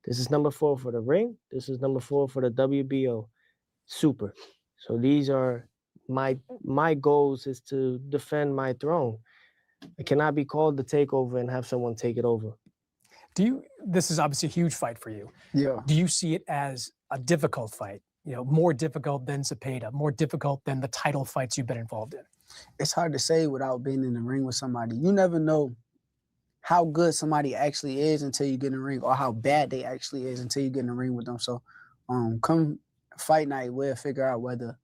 This is number 4 for the ring. This is number 4 for the WBO. Super. So these are my goals is to defend my throne. It cannot be called the takeover and have someone take it over. This is obviously a huge fight for you. Yeah. Do you see it as a difficult fight? More difficult than Zepeda, more difficult than the title fights you've been involved in? It's hard to say without being in the ring with somebody. You never know how good somebody actually is until you get in the ring, or how bad they actually is until you get in the ring with them. So come fight night, we'll figure out whether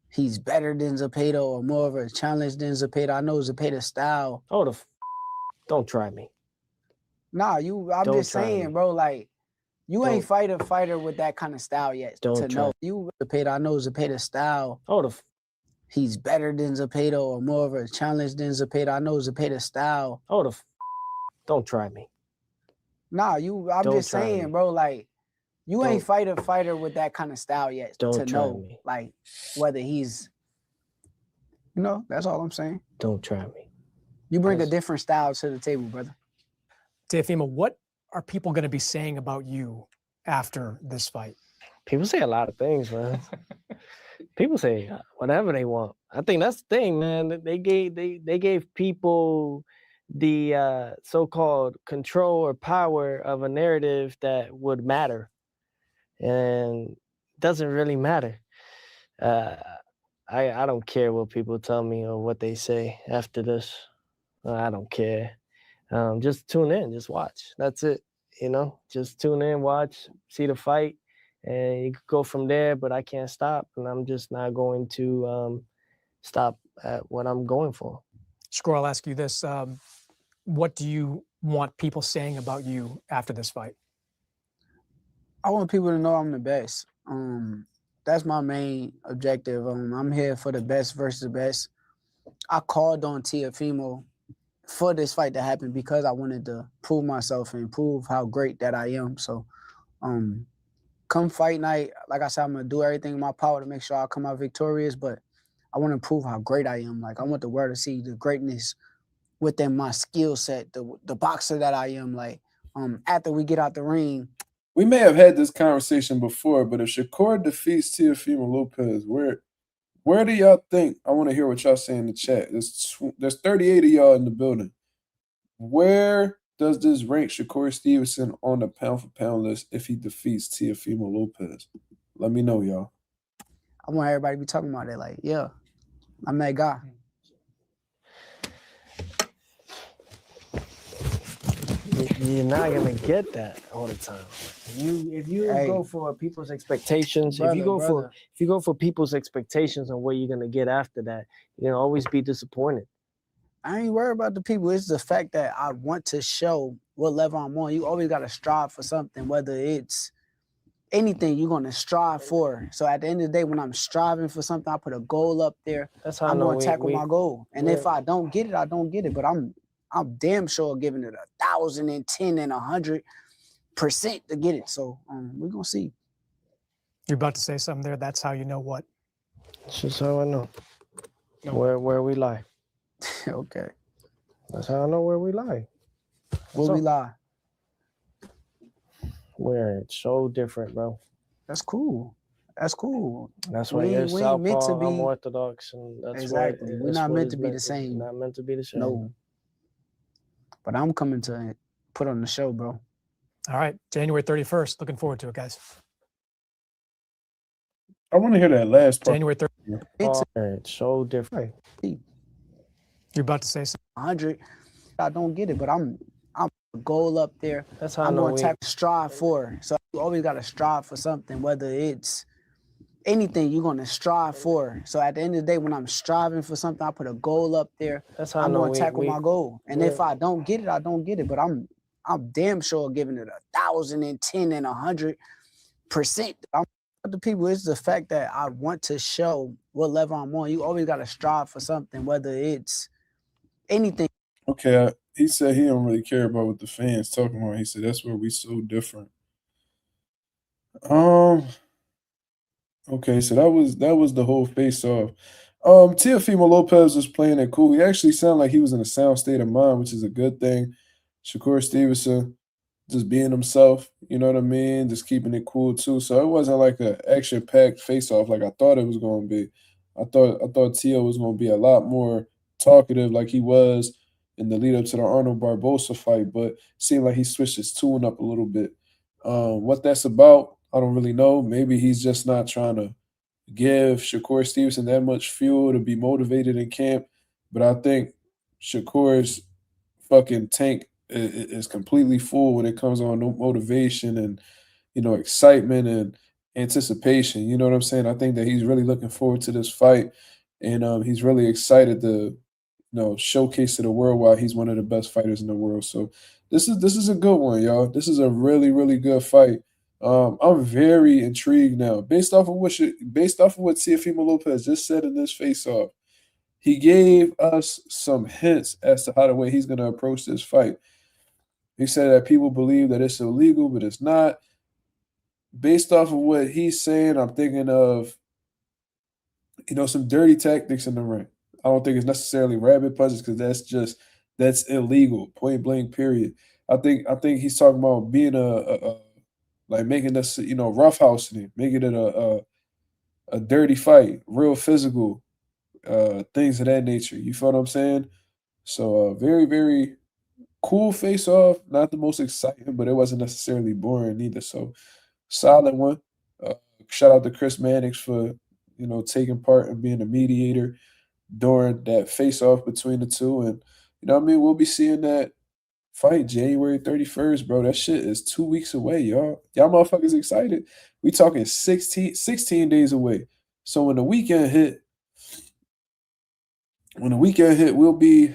he's better than Zepeda or more of a challenge than Zepeda. I know Zepeda's style. Oh, don't try me. Nah, I'm just saying, bro, like, you ain't fight a fighter with that kind of style yet to know. You Zepeda, I know Zepeda's style. He's better than Zepeda or more of a challenge than Zepeda. I know Zepeda's style. Don't try me. Nah, I'm just saying, bro, like, you ain't fight a fighter with that kind of style yet to know, like, whether he's, that's all I'm saying. Don't try me. You bring a different style to the table, brother. Teofimo, what are people going to be saying about you after this fight? People say a lot of things, man. People say whatever they want. I think that's the thing, man. They gave people the so-called control or power of a narrative that would matter, and it doesn't really matter. I don't care what people tell me or what they say after this. I don't care. Just tune in, just watch. That's it. Just tune in, watch, see the fight, and you could go from there. But I can't stop, and I'm just not going to stop at what I'm going for. Shakur, I'll ask you this: what do you want people saying about you after this fight? I want people to know I'm the best. That's my main objective. I'm here for the best versus the best. I called on Teofimo for this fight to happen because I wanted to prove myself and prove how great that I am. So come fight night, like I said, I'm going to do everything in my power to make sure I come out victorious, but I want to prove how great I am. Like, I want the world to see the greatness within my skill set, the boxer that I am. Like, after we get out the ring. We may have had this conversation before, but if Shakur defeats Teofimo Lopez, where do y'all think? I want to hear what y'all say in the chat. There's 38 of y'all in the building. Where does this rank Shakur Stevenson on the pound-for-pound list if he defeats Teofimo Lopez? Let me know, y'all. I want everybody to be talking about it. Like, yeah, I'm that guy. You're not gonna get that all the time. If you go for people's expectations, if you go for people's expectations on what you're gonna get after that, you're gonna always be disappointed. I ain't worried about the people. It's the fact that I want to show what level I'm on. You always gotta strive for something, whether it's anything you're gonna strive for. So at the end of the day, when I'm striving for something, I put a goal up there. That's how I'm gonna tackle my goal. And if I don't get it, I don't get it. But I'm damn sure giving it 1,010 and 100% to get it. So we're gonna see. You're about to say something there. That's how you know what? That's just how I know where we lie. Okay. That's how I know where we lie. Where we lie? Where it's so different, bro. That's cool. That's cool. That's why you're southpaw, I'm orthodox, and that's exactly. We're not meant to be the same. Not meant to be the same. No. But I'm coming to put on the show, bro. All right, January 31st. Looking forward to it, guys. I want to hear that last part. January 30th. It's so different. You're about to say something. 100. I don't get it, but I'm a goal up there. That's how I'm going to strive for. So you always got to strive for something, whether it's anything you're going to strive for. So at the end of the day, when I'm striving for something, I put a goal up there. That's how I'm going to tackle my goal. And if I don't get it, I don't get it. But I'm I'm damn sure giving it 1,010 and 100%. I'm the people. It's the fact that I want to show what level I'm on. You always got to strive for something, whether it's anything. Okay, he said he don't really care about what the fans talking about. He said that's where we so different. Okay, so that was the whole face off. Teofimo Lopez was playing it cool. He actually sounded like he was in a sound state of mind, which is a good thing. Shakur Stevenson just being himself, you know what I mean? Just keeping it cool too. So it wasn't like an action-packed face-off like I thought it was going to be. I thought Teo was going to be a lot more talkative like he was in the lead up to the Arnold Barbosa fight, but it seemed like he switched his tune up a little bit. What that's about, I don't really know. Maybe he's just not trying to give Shakur Stevenson that much fuel to be motivated in camp. But I think Shakur's fucking tank is completely full when it comes on motivation and, you know, excitement and anticipation. You know what I'm saying? I think that he's really looking forward to this fight, and he's really excited to, you know, showcase to the world why he's one of the best fighters in the world. So this is a good one, y'all. This is a really, really good fight. I'm very intrigued now, based off of what Teofimo Lopez just said in this face-off. He gave us some hints as to how the way he's going to approach this fight. He said that people believe that it's illegal, but it's not. Based off of what he's saying, I'm thinking of, you know, some dirty tactics in the ring. I don't think it's necessarily rabbit punches because that's illegal, point blank, period. I think he's talking about being like making us, you know, roughhousing it, making it a dirty fight, real physical, things of that nature. You feel what I'm saying? So very, very cool face off. Not the most exciting, but it wasn't necessarily boring either. So solid one. Shout out to Chris Mannix for, you know, taking part and being a mediator during that face off between the two. And you know what I mean? We'll be seeing that fight January 31st, bro. That shit is 2 weeks away, y'all. Y'all motherfuckers excited. We talking 16 days away. So when the weekend hit, we'll be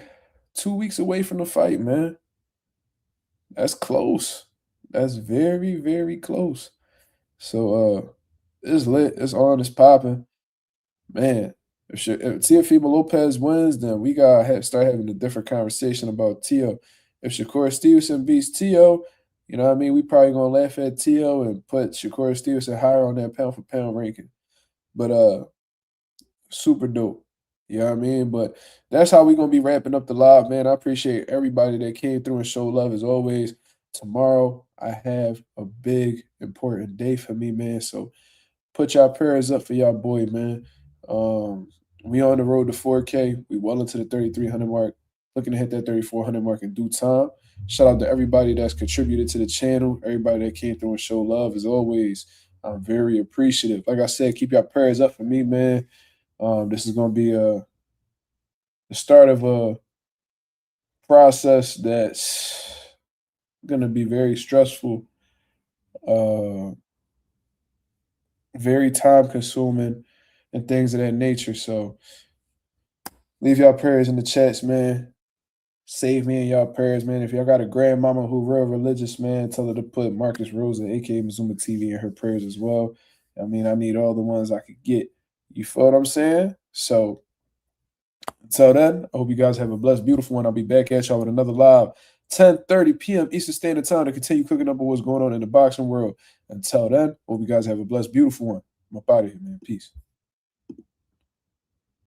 2 weeks away from the fight, man. That's close. That's very, very close. So it's lit. It's on. It's popping. Man, if Teofimo Lopez wins, then we gotta start having a different conversation about Teo. If Shakur Stevenson beats Teo, you know what I mean? We probably gonna laugh at Teo and put Shakur Stevenson higher on that pound for pound ranking. But super dope. You know what I mean? But that's how we're going to be wrapping up the live, man. I appreciate everybody that came through and showed love as always. Tomorrow, I have a big, important day for me, man. So put y'all prayers up for y'all boy, man. We on the road to 4K. We well into the 3,300 mark. Looking to hit that 3,400 mark in due time. Shout out to everybody that's contributed to the channel. Everybody that came through and showed love as always. I'm very appreciative. Like I said, keep y'all prayers up for me, man. This is going to be the start of a process that's going to be very stressful, very time-consuming, and things of that nature. So leave y'all prayers in the chats, man. Save me in y'all prayers, man. If y'all got a grandmama who real religious, man, tell her to put Marcus Rosa, a.k.a. Mazuma TV, in her prayers as well. I mean, I need all the ones I could get. You feel what I'm saying? So until then, I hope you guys have a blessed, beautiful one. I'll be back at y'all with another live 10:30 p.m. Eastern Standard Time to continue cooking up with what's going on in the boxing world. Until then, hope you guys have a blessed, beautiful one. I'm up out of here, man. Peace.